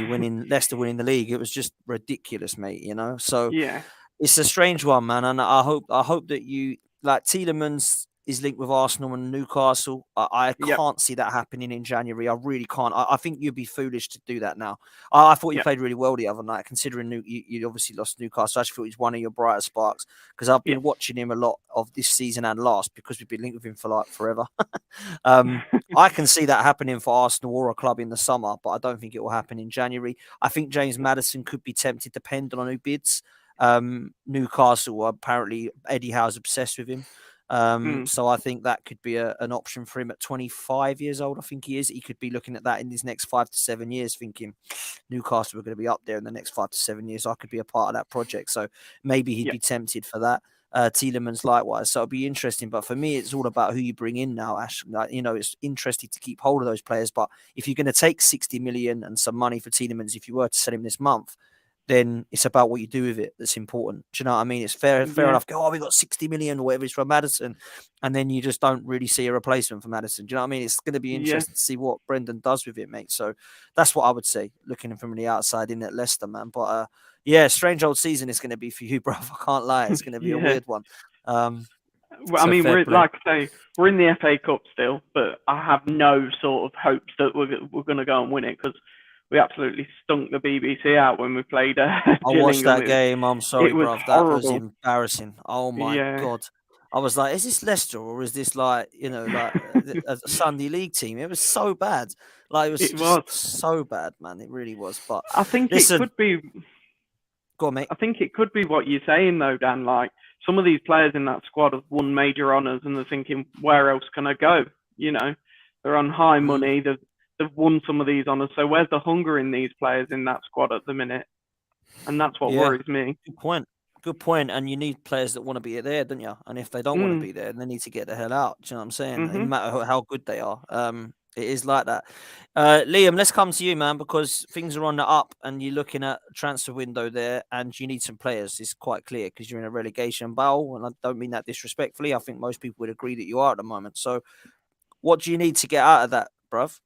Leicester winning the league. It was just ridiculous, mate, you know? So yeah, it's a strange one, man. And I hope that you, like, Tielemans is linked with Arsenal and Newcastle. I can't see that happening in January. I really can't. I think you'd be foolish to do that now. I thought you played really well the other night, considering you obviously lost Newcastle. I actually thought he's one of your brighter sparks because I've been watching him a lot of this season and last because we've been linked with him for like forever. I can see that happening for Arsenal or a club in the summer, but I don't think it will happen in January. I think James Maddison could be tempted depending on who bids. Newcastle, apparently Eddie Howe's obsessed with him. So I think that could be an option for him at 25 years old. I think he is. He could be looking at that in his next 5 to 7 years, thinking Newcastle are going to be up there in the next 5 to 7 years. I could be a part of that project. So maybe he'd be tempted for that. Tielemans likewise. So it'll be interesting. But for me, it's all about who you bring in now, Ash. Like, you know, it's interesting to keep hold of those players. But if you're going to take 60 million and some money for Tielemans, if you were to sell him this month, then it's about what you do with it that's important. Do you know what I mean? It's fair enough. Go, we got 60 million or whatever it's from Maddison, and then you just don't really see a replacement for Maddison. Do you know what I mean? It's going to be interesting to see what Brendan does with it, mate. So that's what I would say, looking from the outside in at Leicester, man. But strange old season is going to be for you, bro. I can't lie. It's going to be a weird one. Well, I mean, we're like I say, we're in the FA Cup still, but I have no sort of hopes that we're going to go and win it because we absolutely stunk the BBC out when we played. I watched that game. I'm sorry, bro. That was embarrassing. Oh my God. I was like, is this Leicester or is this like, you know, like a Sunday League team? It was so bad. Like it was so bad, man. It really was. But I think it could be. Go on, mate. I think it could be what you're saying though, Dan. Like some of these players in that squad have won major honours and they're thinking, where else can I go? You know, they're on high money. They've won some of these honours. So where's the hunger in these players in that squad at the minute? And that's what worries me. Good point. And you need players that want to be there, don't you? And if they don't want to be there, they need to get the hell out. Do you know what I'm saying? No matter how good they are. It is like that. Liam, let's come to you, man, because things are on the up and you're looking at a transfer window there and you need some players. It's quite clear because you're in a relegation battle. And I don't mean that disrespectfully. I think most people would agree that you are at the moment. So what do you need to get out of that, bruv?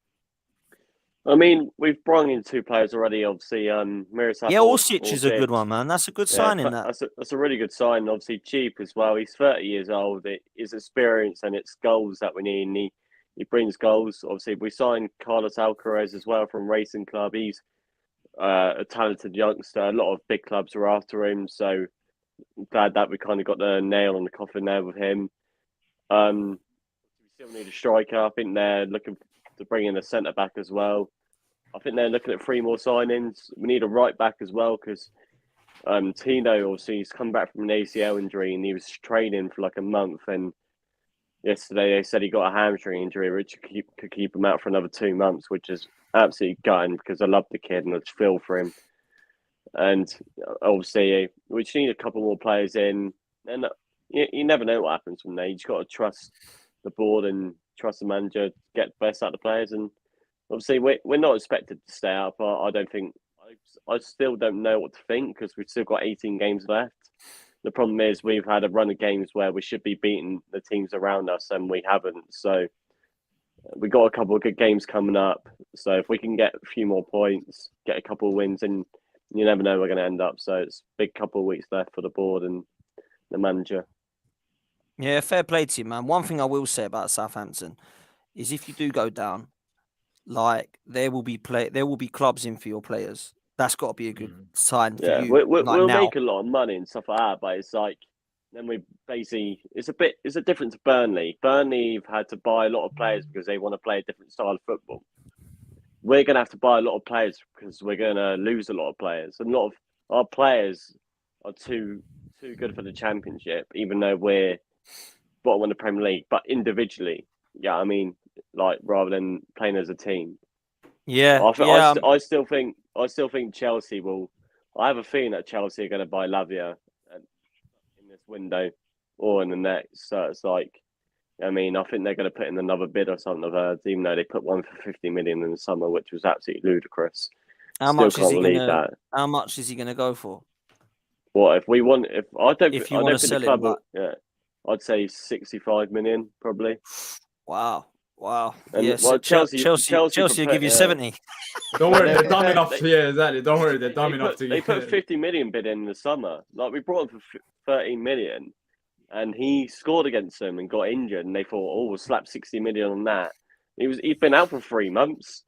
I mean, we've brought in 2 players already. Obviously, Miroslav. Yeah, Orsic is a good one, man. That's a good signing. That's a really good sign. Obviously, cheap as well. He's 30 years old. His experience and it's goals that we need. And he brings goals. Obviously, we signed Carlos Alcaraz as well from Racing Club. He's a talented youngster. A lot of big clubs are after him. So I'm glad that we kind of got the nail on the coffin there with him. We still need a striker. I think they're looking to bring in a centre back as well. I think they're looking at 3 more signings. We need a right back as well because Tino, obviously, he's come back from an ACL injury and he was training for like a month. And yesterday they said he got a hamstring injury, which could keep him out for another 2 months, which is absolutely gutting because I love the kid and I just feel for him. And obviously, we just need a couple more players in. And you never know what happens from there. You just got to trust the board and trust the manager to get the best out of the players. And obviously, we're not expected to stay up. I don't think. I still don't know what to think because we've still got 18 games left. the problem is we've had a run of games where we should be beating the teams around us and we haven't. So we got a couple of good games coming up. So if we can get a few more points, get a couple of wins, and you never know where we're going to end up. So it's a big couple of weeks left for the board and the manager. Yeah, fair play to you, man. One thing I will say about Southampton is if you do go down, like there will be clubs in for your players. That's got to be a good sign for you. We'll now. make a lot of money and stuff like that, but it's like then we basically it's a different to Burnley. Burnley have had to buy a lot of players because they want to play a different style of football. We're going to have to buy a lot of players because we're going to lose a lot of players. And a lot of our players are too good for the Championship, even though we're bottom of the Premier League. But individually, yeah, I mean, like rather than playing as a team. Yeah, I still think Chelsea will. I have a feeling that Chelsea are going to buy Lavia in this window or in the next. So it's like, I mean, I think they're going to put in another bid or something of hers, even though they put one for 50 million in the summer, which was absolutely ludicrous. How much is he going to go for? What if we want? If I don't, if you I want don't to think sell the club. him, Yeah, I'd say 65 million probably. Wow. And, Yes, well, Chelsea will give you 70. Don't worry, they're dumb enough to. Yeah, exactly. Don't worry, they're dumb enough to. They put 50 million bid in the summer. Like we brought him for 13 million, and he scored against them and got injured, and they thought, oh, we'll slap 60 million on that. He's been out for 3 months.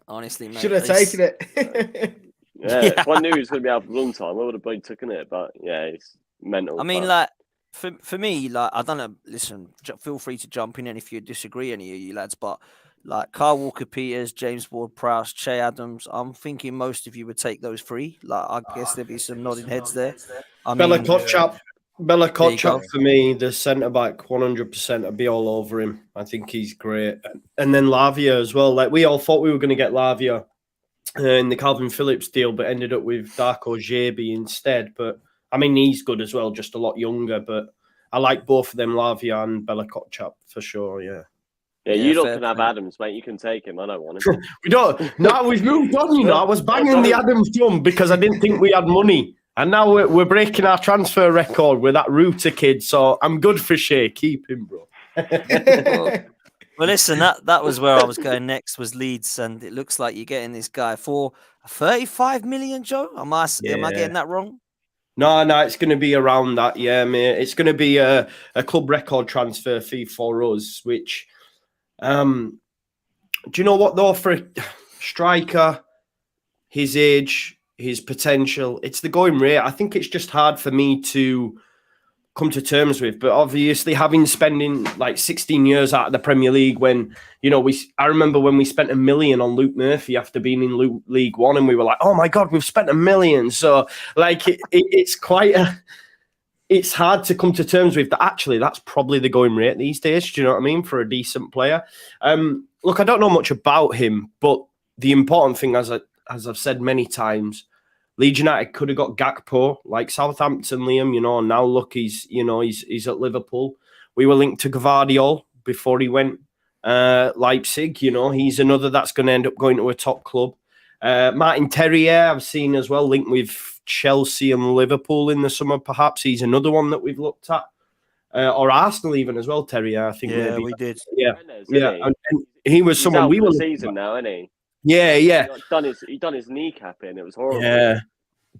Honestly, mate, should have taken it. Yeah, if I knew he was going to be out for a long time, I would have been taken it. But yeah, it's mental. I mean, like for me, like I don't know. Listen, feel free to jump in, and if you disagree, any of you lads, but like Kyle Walker-Peters, James Ward-Prowse, Che Adams, I'm thinking most of you would take those three. Like I guess there'd be some nodding heads there. Bella Kotchap for me, the centre back, 100%. I'd be all over him. I think he's great, and then Lavia as well. Like we all thought we were going to get Lavia in the Calvin Phillips deal, but ended up with Darko Djebe instead. But I mean, he's good as well, just a lot younger. But I like both of them, Lavia and Bella Kotchap, for sure. Yeah. Yeah, you lot can have Adams, mate. You can take him. I don't want him. We don't. No, we've moved on. You know, I was banging the Adams drum because I didn't think we had money, and now we're breaking our transfer record with that Rooter kid. So I'm good for Shea. Keep him, bro. Well, listen, that was where I was going next. Was Leeds, and it looks like you're getting this guy for 35 million. Joe, am I getting that wrong? No, it's going to be around that. Yeah, mate. It's going to be a club record transfer fee for us, which. Do you know what though? For a striker, his age, his potential, it's the going rate. I think it's just hard for me to come to terms with. But obviously, spending like 16 years out of the Premier League, when I remember when we spent $1 million on Luke Murphy after being in League One, and we were like, "Oh my God, we've spent $1 million." So like, it's quite a. It's hard to come to terms with that. Actually, that's probably the going rate these days. Do you know what I mean? For a decent player. Look, I don't know much about him, but the important thing, as I've said many times, Leeds United could have got Gakpo, like Southampton, Liam. Now look, he's at Liverpool. We were linked to Gvardiol before he went Leipzig. He's another that's going to end up going to a top club. Martin Terrier, I've seen as well, linked with Chelsea and Liverpool in the summer, perhaps. He's another one that we've looked at. Or Arsenal even as well, Terrier, I think. Yeah, maybe. we did. Yeah. And he was He's someone out we for were the season now, isn't he? Yeah. He done his kneecap in. It was horrible. Yeah.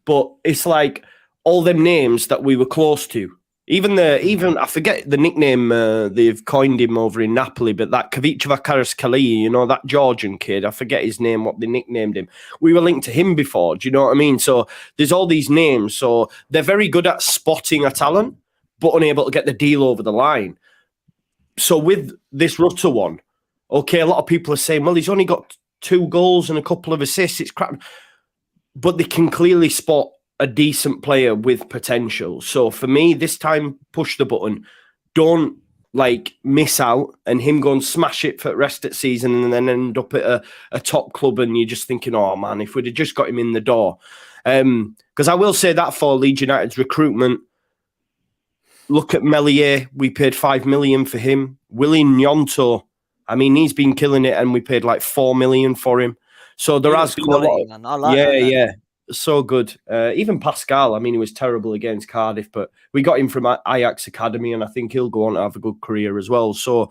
But it's like all them names that we were close to. Even I forget the nickname they've coined him over in Napoli, but that Kvaratskhelia, that Georgian kid, I forget his name, what they nicknamed him. We were linked to him before. Do you know what I mean? So there's all these names. So they're very good at spotting a talent, but unable to get the deal over the line. So with this Rutter one, okay, a lot of people are saying, well, he's only got 2 goals and a couple of assists. It's crap. But they can clearly spot a decent player with potential. So for me, this time, push the button. Don't miss out and him go and smash it for the rest of the season and then end up at a top club and you're just thinking, oh man, if we'd have just got him in the door. Because I will say that for Leeds United's recruitment, look at Melier, we paid 5 million for him. Willie Gnonto, I mean, he's been killing it and we paid like 4 million for him. So there has been a lot. I like that. So good. Even Pascal, I mean, he was terrible against Cardiff, but we got him from Ajax Academy, and I think he'll go on to have a good career as well. So,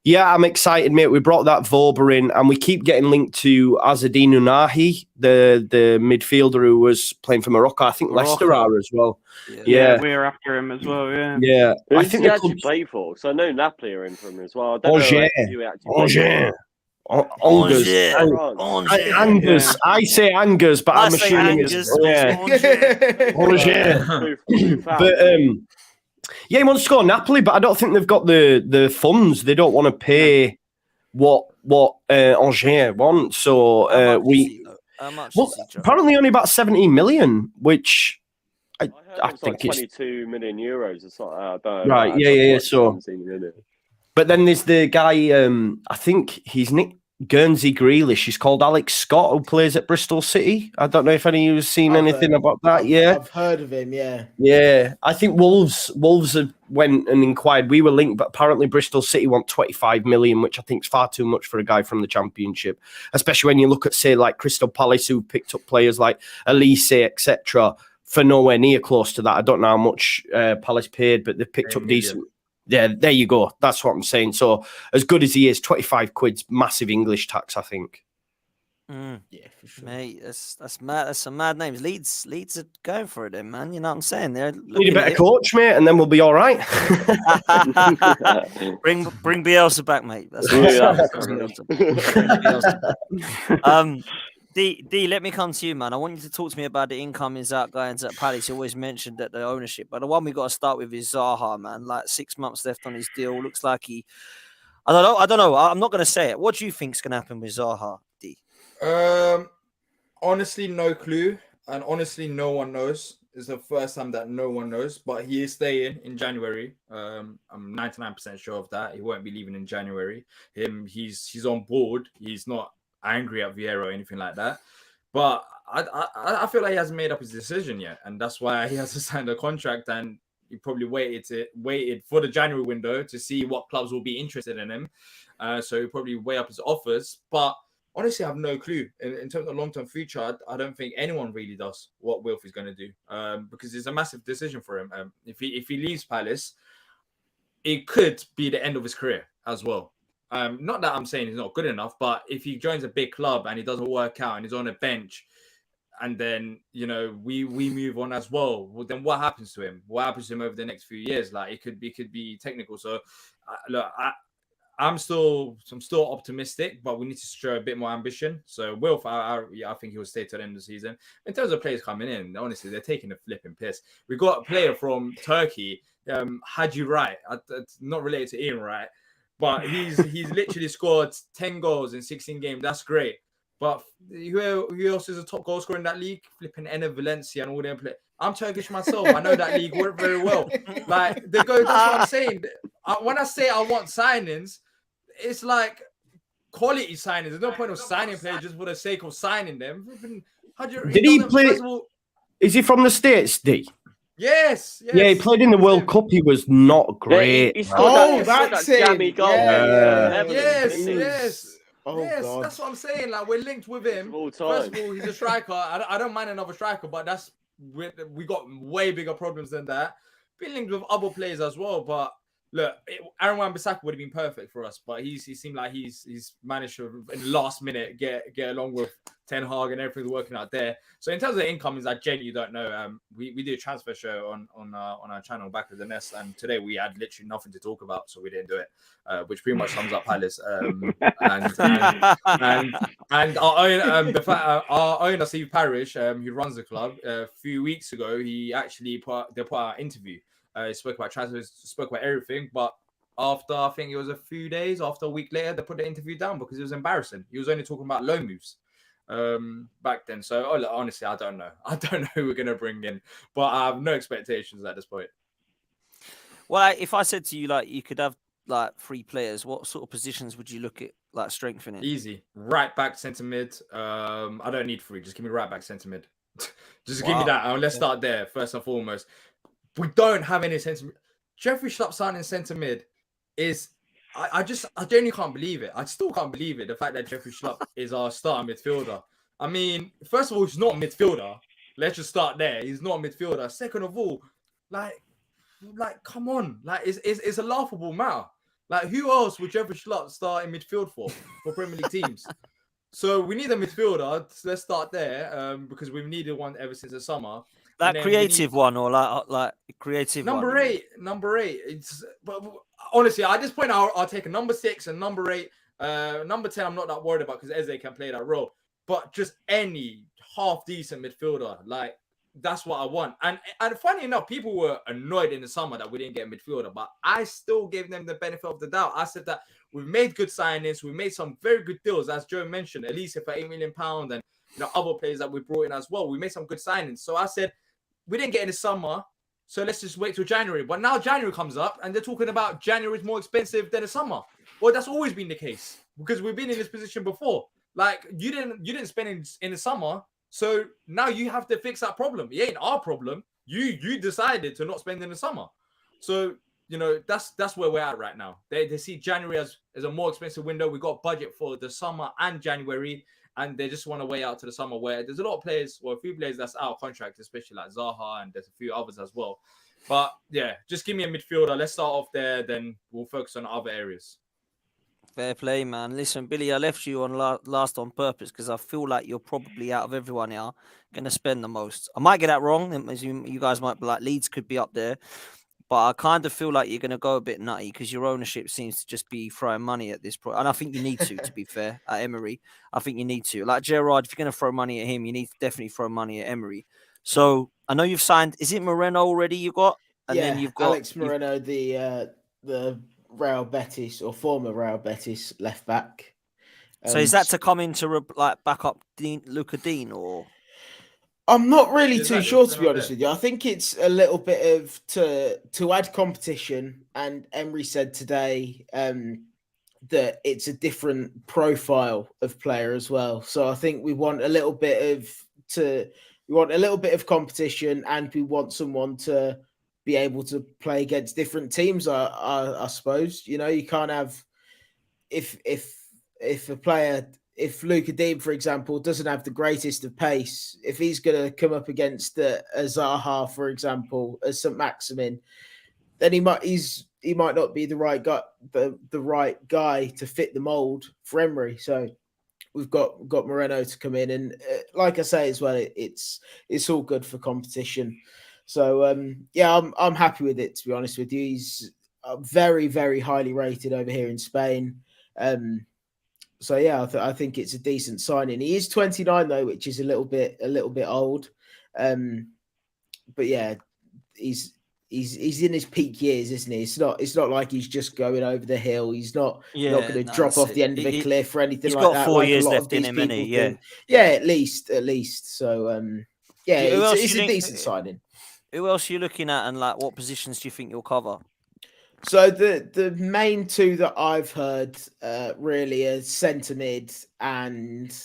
yeah, I'm excited, mate. We brought that Vober in, and we keep getting linked to Azzedine Ounahi, the midfielder who was playing for Morocco. I think Leicester are as well. Yeah, we're after him as well, yeah. Yeah. Who I does think he the actually club's play for? So I know Napoli are in for him as well. I don't Angers. know who he actually plays Angers. Angers. France. Angus. I say Angus, but I'm assuming Angus, it's Angers. Move out, But mate. yeah, he wants to go to Napoli, but I don't think they've got the funds. They don't want to pay what Angers want. So How much is he, Joe? apparently only about 17 million, which I heard I it was think like it's 22 million euros or something. I don't know. right. Yeah. So, 17 million. but then there's the guy. I think he's Nick Guernsey Grealish. He's called Alex Scott, who plays at Bristol City. I don't know if any of you have seen anything about that. I've heard of him. Yeah. Yeah, I think Wolves have went and inquired. We were linked, but apparently Bristol City want 25 million, which I think is far too much for a guy from the Championship, especially when you look at, say, like Crystal Palace, who picked up players like Elise, etc., for nowhere near close to that. I don't know how much Palace paid, but they've picked up decent. Yeah, there you go. That's what I'm saying. So as good as he is, 25 quid's massive English tax, I think. Yeah, for sure. Mate, that's mad. That's some mad names. Leeds are going for it, then, man. You know what I'm saying? They're Need a better coach, mate, and then we'll be all right. bring Bielsa back, mate. That's what D, let me come to you, man. I want you to talk to me about the incomings, outgoings at Palace. You always mentioned that the ownership, but the one we got to start with is Zaha, man. Like 6 months left on his deal. Looks like I don't know. I'm not going to say it. What do you think's going to happen with Zaha, D? Honestly, no clue, and honestly, no one knows. It's the first time that no one knows, but he is staying in January. I'm 99% sure of that. He won't be leaving in January. He's on board. He's not angry at Vieira or anything like that. But I feel like he hasn't made up his decision yet, and that's why he hasn't signed a contract. And he probably waited for the January window to see what clubs will be interested in him. So he probably weigh up his offers, but. Honestly, I have no clue. In terms of long-term future, I don't think anyone really does what Wilf is going to do because it's a massive decision for him. If he leaves Palace, it could be the end of his career as well. Not that I'm saying he's not good enough, but if he joins a big club and he doesn't work out and he's on a bench, and then we move on as well, then what happens to him? What happens to him over the next few years? Like it could be technical. So look, I'm still optimistic, but we need to show a bit more ambition. So Wilf, I think he will stay to the end of the season. In terms of players coming in, honestly, they're taking a flipping piss. We got a player from Turkey, Haji Wright. It's not related to Ian Wright, but he's literally scored 10 goals in 16 games. That's great. But who else is a top goal scorer in that league? Flipping Ener Valencia and all them players. I'm Turkish myself. I know that league very well. Like they go. That's what I'm saying. When I say I want signings, it's like quality signings. There's no point of signing players just for the sake of signing them. Did he play? Is he from the States, D? Yes. Yeah, he played in the World Cup. He was not great. That's it. Jammy goal. Yes. Oh, yes, God. That's what I'm saying. Like we're linked with him. First of all, he's a striker. I don't mind another striker, but we got way bigger problems than that. Been linked with other players as well, but look, Aaron Wan-Bissaka would have been perfect for us, but he seemed like he's managed to in the last minute get along with Ten Hag and everything's working out there. So in terms of incomings, I genuinely don't know. We did a transfer show on our channel Back of the Nest, and today we had literally nothing to talk about, so we didn't do it, which pretty much sums up Palace. And our owner Steve Parrish, who runs the club, a few weeks ago, he actually put out an interview. He spoke about transfers, spoke about everything, but after I think it was a few days, after a week later, they put the interview down because it was embarrassing. He was only talking about loan moves back then. So honestly, I don't know. I don't know who we're gonna bring in, but I have no expectations at this point. Well, if I said to you like you could have like 3 players, what sort of positions would you look at like strengthening? Easy, right back, centre mid. I don't need 3. Just give me right back, centre mid. Just give me that. Let's start there first and foremost. We don't have any centre mid. Jeffrey Schlupp signing centre mid is I genuinely can't believe it. I still can't believe it. The fact that Jeffrey Schlupp is our starting midfielder. I mean, first of all, he's not a midfielder. Let's just start there. He's not a midfielder. Second of all, like come on, like it's a laughable matter. Like, who else would Jeffrey Schlupp start in midfield for Premier League teams? So we need a midfielder. Let's start there, because we've needed one ever since the summer. That creative one, or like creative number one. eight. It's but honestly, at this point, I'll take a number 6 and number 8. Number 10, I'm not that worried about because Eze can play that role. But just any half decent midfielder, like, that's what I want. And funny enough, people were annoyed in the summer that we didn't get a midfielder, but I still gave them the benefit of the doubt. I said that we've made good signings, we made some very good deals, as Joe mentioned, Elise for £8 million, and other players that we brought in as well. We made some good signings. So I said, we didn't get in the summer, so let's just wait till January. But now January comes up, and they're talking about January is more expensive than the summer. Well, that's always been the case because we've been in this position before. Like, you didn't spend in the summer, so now you have to fix that problem. It ain't our problem. You decided to not spend in the summer, so that's where we're at right now. They see January as a more expensive window. We got budget for the summer and January, and they just want to wait out to the summer where there's a lot of players, or a few players that's out of contract, especially like Zaha, and there's a few others as well. But yeah, just give me a midfielder. Let's start off there, then we'll focus on other areas. Fair play, man. Listen, Billy, I left you on last on purpose because I feel like you're probably, out of everyone here, going to spend the most. I might get that wrong. As you guys might be like, Leeds could be up there. But I kind of feel like you're going to go a bit nutty because your ownership seems to just be throwing money at this point. And I think you need to be fair, at Emery. I think you need to. Like Gerrard, if you're going to throw money at him, you need to definitely throw money at Emery. So I know you've signed, is it Moreno already you got? And yeah, then you've got Alex Moreno, the Real Betis, or former Real Betis left back. So is that to come in to back up Luca Dean, or? I'm not really too Exactly. sure, to be honest with you. I think it's a little bit of to add competition. And Emery said today that it's a different profile of player as well. So I think we want a little bit of competition, and we want someone to be able to play against different teams. I suppose you can't have if a player. If Luca Dean, for example, doesn't have the greatest of pace, if he's going to come up against a Zaha, for example, as St. Maximin, then he might not be the right guy to fit the mold for Emery. So we've got Moreno to come in, and like I say as well, it's all good for competition. So I'm happy with it, to be honest with you. He's very, very highly rated over here in Spain. So yeah, I think it's a decent signing. He is 29 though, which is a little bit old. But yeah, he's in his peak years, isn't he? It's not like he's just going over the hill. He's not going to drop off the end of a cliff or anything like that. He's got 4 years like left in him, isn't he? Yeah, at least. So it's a decent signing. Who else are you looking at, and like what positions do you think you'll cover? So the main two that I've heard really are centre mid and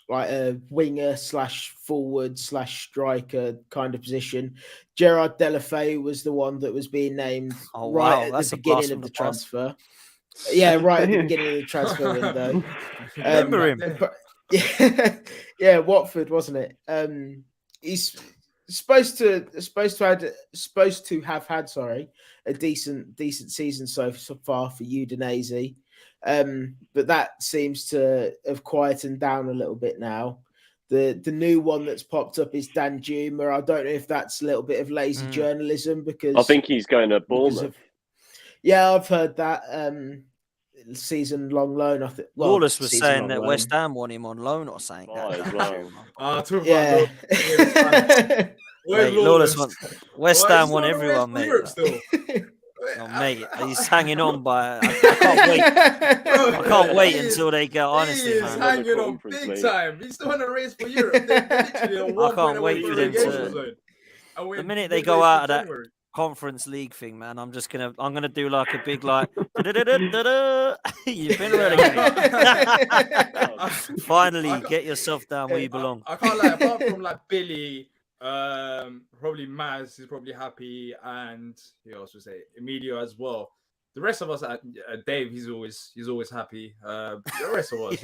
like a winger / forward / striker kind of position. Gerard Deulofeu was the one that was being named at the beginning of the transfer. Yeah, right at the beginning of the transfer window. Remember him? Yeah, Watford, wasn't it? He's supposed to have had a decent season so far for Udinese, but that seems to have quietened down a little bit now. The new one that's popped up is Dan Juma. I don't know if that's a little bit of lazy journalism, because I think he's going to Bournemouth. Yeah, I've heard that. Season-long loan. I think. Well, Lawless was saying that West Ham want him on loan or something. Yeah. Lawless West Ham want everyone, mate. Oh, mate, he's hanging on by. I can't wait until they go. Honestly, he's man, hanging on big time. He's still in a race for Europe. I can't wait for them to. The minute they go out of that Conference League thing, man, I'm gonna do like a big like. You've been relegated. Finally, get yourself down where you belong. I can't lie. Apart from like Billy, probably Maz is probably happy, and who else would say Emilio as well. The rest of us, Dave, he's always happy. The rest of us,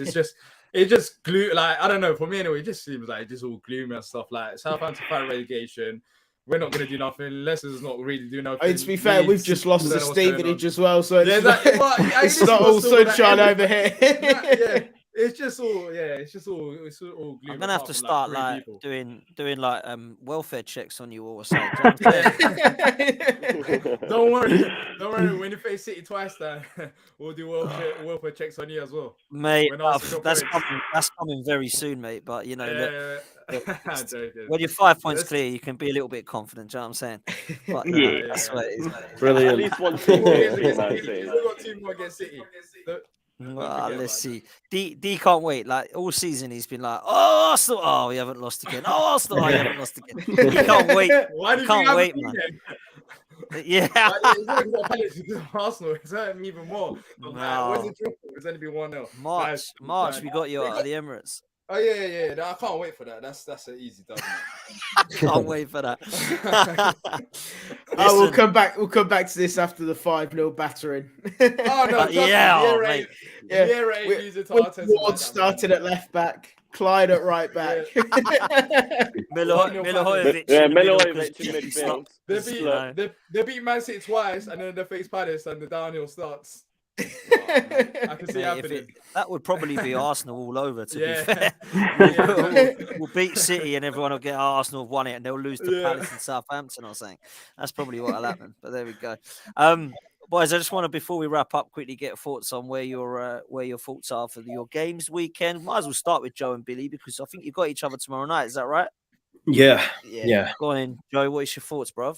it's just glue. Like, I don't know. For me anyway, it just seems like it's just all gloomy and stuff. Like Southampton fight relegation. We're not going to do nothing. Leicester's not really doing nothing. To be fair, we've just lost to Stevenage as well, so it's, it's not all sunshine over here. It's just all gloomy. I'm gonna have to start doing like welfare checks on you all. So don't worry. When you face City twice, then we'll do welfare checks on you as well, mate. That's coming very soon, mate. But you know, when you're 5 points clear, you can be a little bit confident. Do you know what I'm saying? But, that's what it is, mate. Brilliant. At least one team We've got 2 more against City. Well, let's see. D can't wait. Like all season, he's been like, "Oh, Arsenal! Oh, we haven't lost again. Oh, Arsenal! Oh, we haven't lost again." He can't wait. Why he can't wait, man. Yeah. Arsenal. It's hurting me even more. Where's the draw? It's only been 1-0. March. We got you out of the Emirates. Oh yeah. I can't wait for that. That's an easy done. Can't wait for that. We'll come back. We'll come back to this after the 5-0 battering. Oh no! Mate. Ward started at left back, Clyde at right back. Milivojevic. Milivojevic in midfield. They beat Man City twice, and then they face Palace, and the downhill starts. I can see happening. That would probably be Arsenal all over, to be fair. We'll beat City and everyone will get Arsenal have won it and they'll lose to Palace and Southampton or something. That's probably what'll happen. But there we go. Boys, I just want to, before we wrap up, quickly get thoughts on where your thoughts are for your games weekend. Might as well start with Joe and Billy because I think you've got each other tomorrow night. Is that right? Yeah. Go on in, Joe. What is your thoughts, bruv?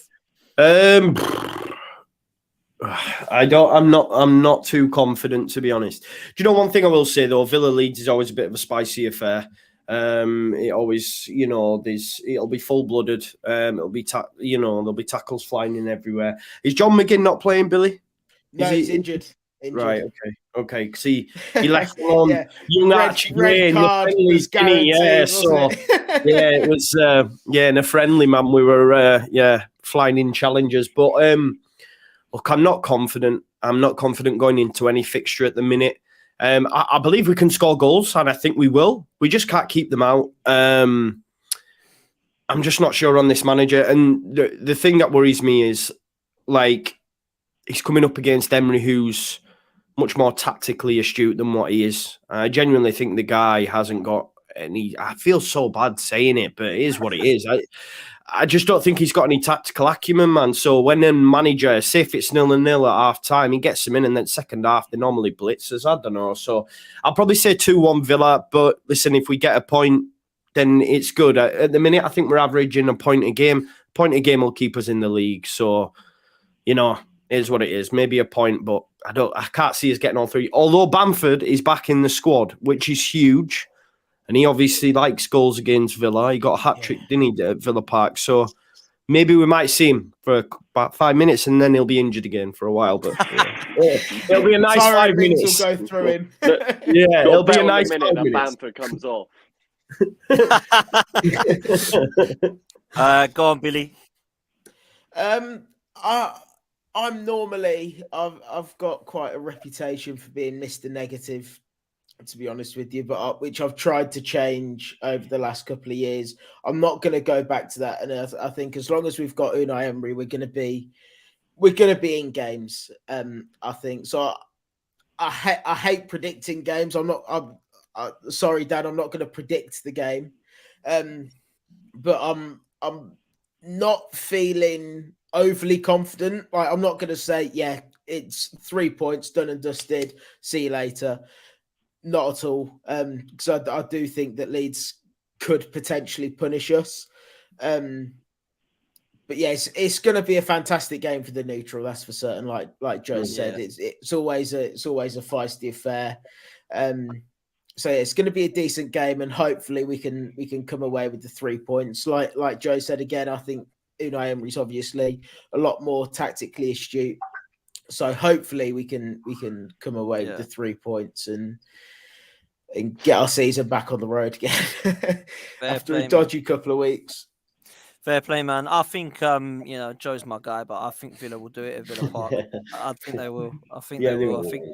I'm not too confident, to be honest. Do you know one thing I will say though? Villa Leeds is always a bit of a spicy affair. It always, it'll be full blooded. It'll be, there'll be tackles flying in everywhere. Is John McGinn not playing, Billy? No, he's injured. Right. Okay. Because he left on young Archie Gray. It was in a friendly man. We were flying in challenges, but look, I'm not confident. I'm not confident going into any fixture at the minute. I believe we can score goals, and I think we will. We just can't keep them out. I'm just not sure on this manager. And the thing that worries me is, he's coming up against Emery, who's much more tactically astute than what he is. I genuinely think the guy hasn't got any... I feel so bad saying it, but it is what it is. I just don't think he's got any tactical acumen, man. So when the manager, say if it's 0-0 at half time, he gets them in, and then second half, they normally blitzers. I don't know. So I'll probably say 2-1 Villa. But listen, if we get a point, then it's good. At the minute, I think we're averaging a point a game. Point a game will keep us in the league. So, it is what it is. Maybe a point, but I can't see us getting all three. Although Bamford is back in the squad, which is huge. And he obviously likes goals against Villa. He got a hat-trick, didn't he, at Villa Park? So maybe we might see him for about 5 minutes and then he'll be injured again for a while. But it'll be a nice 5 minutes. Will go through him. It'll be a nice 5 minutes. Bamford comes off. Go on, Billy. I'm normally... I've got quite a reputation for being Mr. Negative, to be honest with you, but which I've tried to change over the last couple of years. I'm not going to go back to that, and I think as long as we've got Unai Emery, we're going to be in games. I think so. I hate predicting games. I'm sorry, Dad. I'm not going to predict the game, but I'm not feeling overly confident. Like, I'm not going to say, it's 3 points, done and dusted. See you later. Not at all, because I do think that Leeds could potentially punish us. But yes, it's going to be a fantastic game for the neutral. That's for certain. Like Joe said, it's always a feisty affair. So it's going to be a decent game, and hopefully we can come away with the 3 points. Like Joe said again, I think Unai Emery's obviously a lot more tactically astute. So hopefully we can come away with the 3 points and get our season back on the road again after a dodgy couple of weeks. Fair play, man. I think Joe's my guy, but I think Villa will do it at Villa Park. I think they will. I think Yeah, they they will. will. I think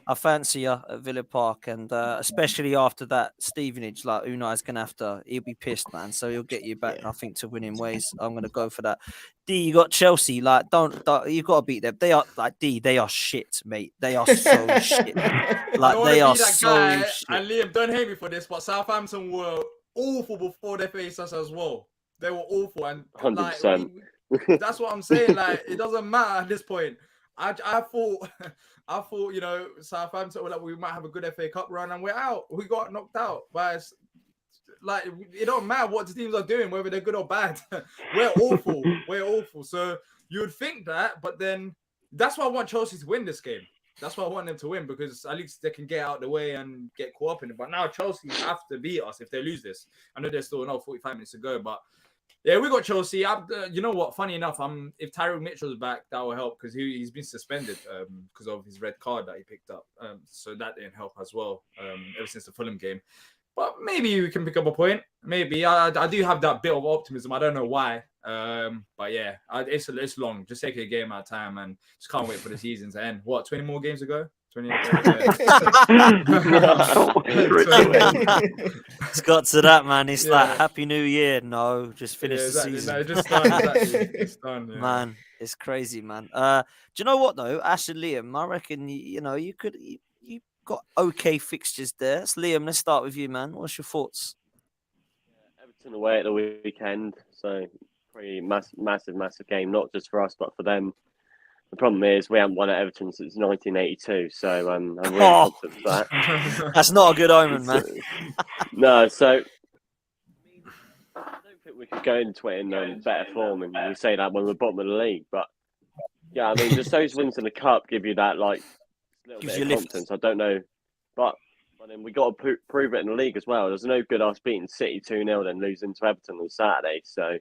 I fancy you at Villa Park, and especially after that Stevenage, like Unai's gonna he'll be pissed, man. So he'll get you back, I think, to winning ways. I'm gonna go for that. D, you got Chelsea, like don't you got to beat them. They are like D, they are shit, mate. They are so shit. I Like don't want they to are be that so guy. shit. And Liam, don't hate me for this, but Southampton were awful before they faced us as well. They were awful, and 100%. That's what I'm saying. Like, it doesn't matter at this point. I thought, Southampton, like, we might have a good FA Cup run, and we're out. We got knocked out by, like, it don't matter what the teams are doing, whether they're good or bad. We're awful. We're awful. So you would think that, but then that's why I want Chelsea to win this game. That's why I want them to win, because at least they can get out of the way and get caught up in it. But now Chelsea have to beat us if they lose this. I know there's still another 45 minutes to go, but yeah, we got Chelsea. You know what? Funny enough, if Tyrone Mitchell's back, that will help, because he's been suspended because of his red card that he picked up. So that didn't help as well ever since the Fulham game. But maybe we can pick up a point. Maybe I do have that bit of optimism. I don't know why. But yeah, it's long. Just take it a game at a time, and just can't wait for the season to end. What, 20 more games to go? 20 more games. It's got to that, man. It's like Happy New Year. No, just finish the exactly. season. No, just done. Exactly. It's done. Yeah. Man, it's crazy, man. Do you know what though, Ash and Liam? I reckon you got okay fixtures there. So, Liam, let's start with you, man. What's your thoughts? Everton away at the weekend, so pretty massive game, not just for us but for them. The problem is we haven't won at Everton since 1982, so I'm really confident for that. That's not a good omen, man. No, so I don't think we could go into it in better form, and we say that when we're bottom of the league. But yeah, I mean, just those wins in the cup give you that little bit of confidence. I don't know, but then we got to prove it in the league as well. There's no good us beating City 2-0 then losing to Everton on Saturday. So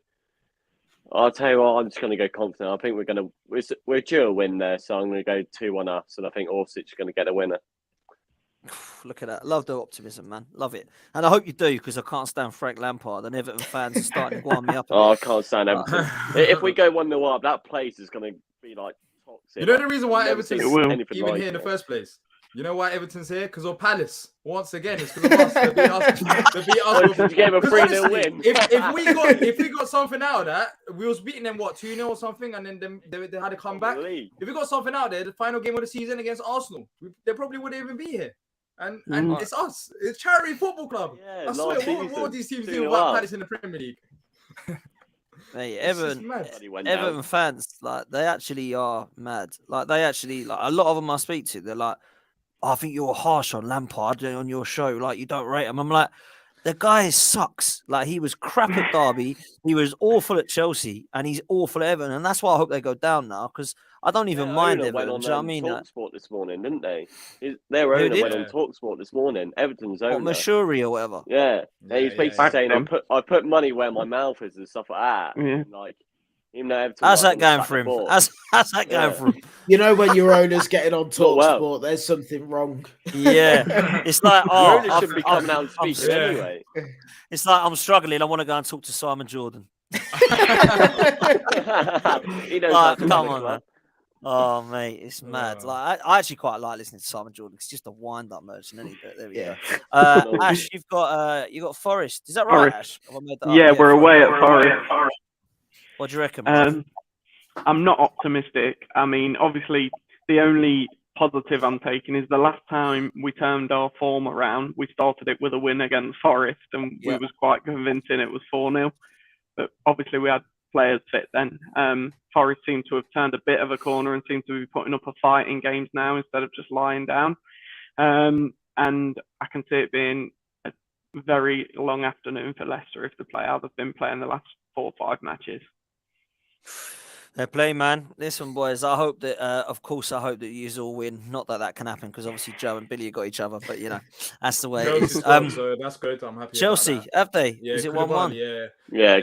I'll tell you what, I'm just going to go confident. I think we're due a win there, so I'm going to go 2-1 us, and I think Orsic is going to get a winner. Look at that. Love the optimism, man. Love it. And I hope you do, because I can't stand Frank Lampard, and Everton fans are starting to wind me up. I can't stand Everton. If we go 1-0 up, that place is going to be like toxic. You know the reason why Everton's even like here in the first place? You know why Everton's here? Because of Palace. Once again, it's because of us. They beat us. You gave a 3-0 win. If we got something out of that, we was beating them 2-0 or something, and then they had to come back. If we got something out there, the final game of the season against Arsenal, they probably wouldn't even be here. And it's us. It's Charity Football Club. Yeah, I swear, what would these teams do without Palace in the Premier League? Hey, Everton fans, like, they actually are mad. Like, they actually, like, a lot of them I speak to, they're like, I think you're harsh on Lampard on your show. Like, you don't rate him. I'm like, the guy sucks. Like, he was crap at Derby. He was awful at Chelsea, and he's awful at Everton. And that's why I hope they go down now, because I don't even mind Everton. Went on, do you know what I mean? TalkSport this morning, didn't they? Their owner went on TalkSport this morning. Everton's owner. Mashuri or whatever. Yeah. He's basically saying, I put money where my mouth is and stuff like that. Yeah. And, like, even though Everton, how's that going for him? How's that going for him? You know, when your owner's getting on TalkSport, there's something wrong. Yeah. It's like, your owner should be coming out and speaking anyway. It's like, I'm struggling. I want to go and talk to Simon Jordan. He knows come on, man. Oh, mate, it's mad. Like, I actually quite like listening to Simon Jordan. It's just a wind-up merchant, isn't he? But there we go. Ash, you've got Forest. Is that right, Ash? Yeah, we're away at Forest. What do you reckon? I'm not optimistic. I mean, obviously, the only positive I'm taking is the last time we turned our form around, we started it with a win against Forest, and we was quite convincing it was 4-0. But obviously, we had players fit then. Forest seemed to have turned a bit of a corner and seem to be putting up a fight in games now instead of just lying down. And I can see it being a very long afternoon for Leicester if they play how they've been playing the last 4 or 5 matches. They're playing, man. Listen, boys, I hope that, of course, I hope that you all win. Not that can happen, because obviously Joe and Billy have got each other, but, you know, that's the way it is. So that's good. I'm happy. Chelsea, have they? Yeah, is it 1-1? Yeah.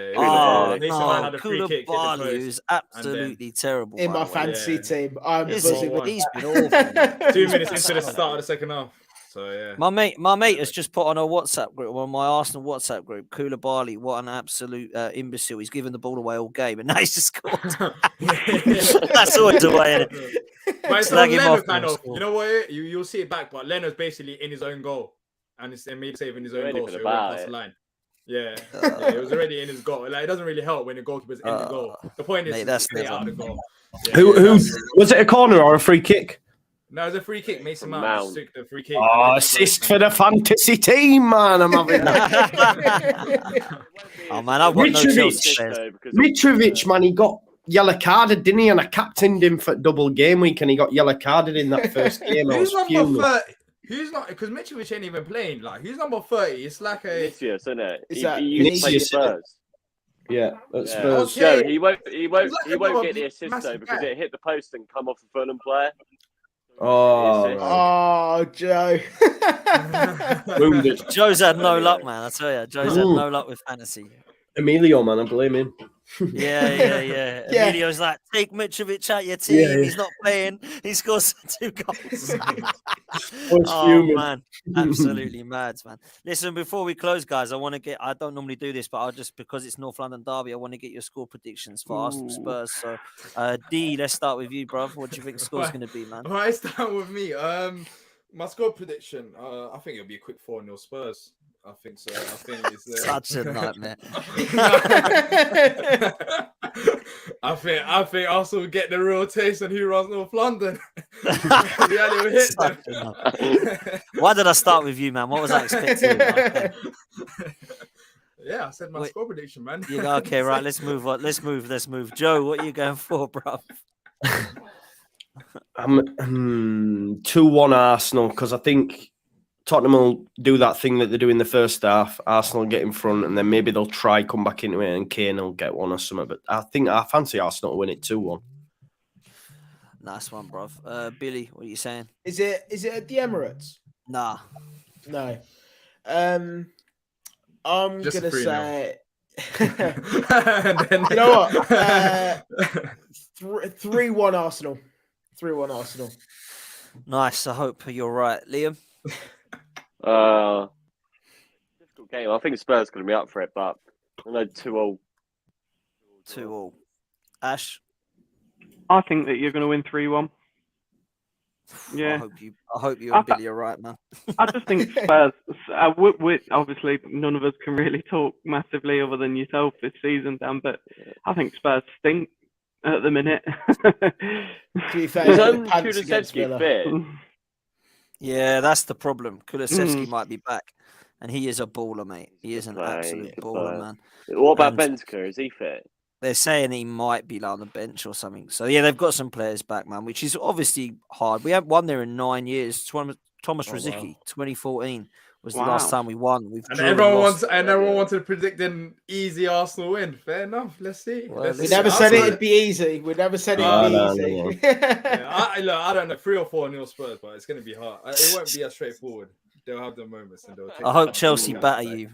Koulibaly is absolutely terrible. In my fantasy team, I'm He's buzzing been with awful. 2 minutes into the start of the second half. So yeah. My mate has just put on a WhatsApp group, on my Arsenal WhatsApp group, Koulibaly, what an absolute imbecile. He's given the ball away all game and now he's just scored. That's always the way, isn't it? But it's Slag on him Leno off kind and of. score. You know what? You'll see it back, but Leno's basically in his own goal. And it's made a save in his own goal, so it went past the line. Yeah, it was already in his goal. Like, it doesn't really help when the goalkeeper's in the goal. The point is, mate, to that's stay never- out of the goal. Yeah, Who that's- was it, a corner or a free kick? No, it was a free kick. Mason From Mount just Mount. took the free kick. Oh, assist for the fantasy team, man. I'm having that. Oh man, I've got no Mitrovic. Chelsea players. Mitrovic, man, he got yellow carded, didn't he? And I captained him for double game week, and he got yellow carded in that first game. I Who's was number fuming. 30? Who's not? Because Mitrovic ain't even playing. Like, who's number 30? It's like a. Vinicius, isn't it? Is He that used to play Vinicius? Spurs. Yeah, that's Yeah. Spurs. Joe, he won't Like get the assist though massive because guy. it hit the post and come off the Fulham player. Oh, The assist. right. Oh, Joe. Wounded. Joe's had no luck, man. I tell you, Joe's had no luck with fantasy. Emilio, man, I blame him. Yeah. Yeah. Emilio's like, take Mitrovic out your team. Yeah. He's not playing. He scores 2 goals. Was Oh fuming. man, absolutely mad, man. Listen, before we close, guys, I don't normally do this, but I'll just, because it's North London derby, I want to get your score predictions for Arsenal Spurs. So, D, let's start with you, bruv. What do you think the score's going to be, man? All right, start with me. My score prediction. I think it'll be a quick 4-0 Spurs. I think so. I think it's Such a nightmare. I think Arsenal will get the real taste on who runs North London. Really will hit them. Such a nightmare. Why did I start with you, man? What was I expecting? Okay. Yeah, I said my Wait. score prediction, man. You go, okay, right. Let's move on. Let's move. Joe, what are you going for, bruv? I'm 2-1 Arsenal because I think Tottenham will do that thing that they do in the first half. Arsenal get in front, and then maybe they'll try come back into it, and Kane will get one or something. But I fancy Arsenal to win it 2-1. Nice one, bruv. Billy, what are you saying? Is it at the Emirates? Nah. No. I'm Just gonna 3-0. say. And then- You know what? 3-1 Arsenal. 3-1 Arsenal. Nice. I hope you're right, Liam. Difficult game. I think Spurs going to be up for it, but I know 2-0. 2-2. Ash. I think that you're going to win 3-1. Yeah. I hope you and Billy are right, man. I just think Spurs, obviously, none of us can really talk massively other than yourself this season, Dan, but I think Spurs stink at the minute. To be fair, Is the pants against Kulusevski Villa. fit? Yeah, that's the problem. Kulusevski Mm. might be back, and he is a baller, mate. He is an absolute baller, man. What about And- Benzema? Is he fit? They're saying he might be on the bench or something. So yeah, they've got some players back, man, which is obviously hard. We haven't won there in 9 years. Thomas Oh, Rosicky, 2014 was the Wow. last time we won. We've And drew and everyone lost. wanted to predict an easy Arsenal win. Fair enough. Let's see. Well, Let's We Listen, never see. said Arsenal- it'd be easy. We never said No, it'd no, be no, easy. Yeah, I don't know, 3 or 4-0 Spurs, but it's going to be hard. It won't be as straightforward. They'll have their moments, and they'll take. I hope the Chelsea chance. batter you.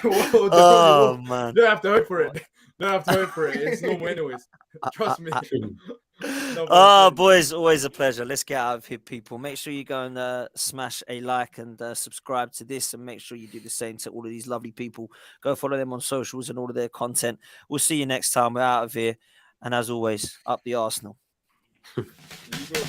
Whoa, Oh man. don't have to hope for it. Don't have to hope for it. It's normal, anyways. Trust me. No, Oh, but- boys, always a pleasure. Let's get out of here, people. Make sure you go and smash a like and subscribe to this, and make sure you do the same to all of these lovely people. Go follow them on socials and all of their content. We'll see you next time. We're out of here. And as always, up the Arsenal. You go.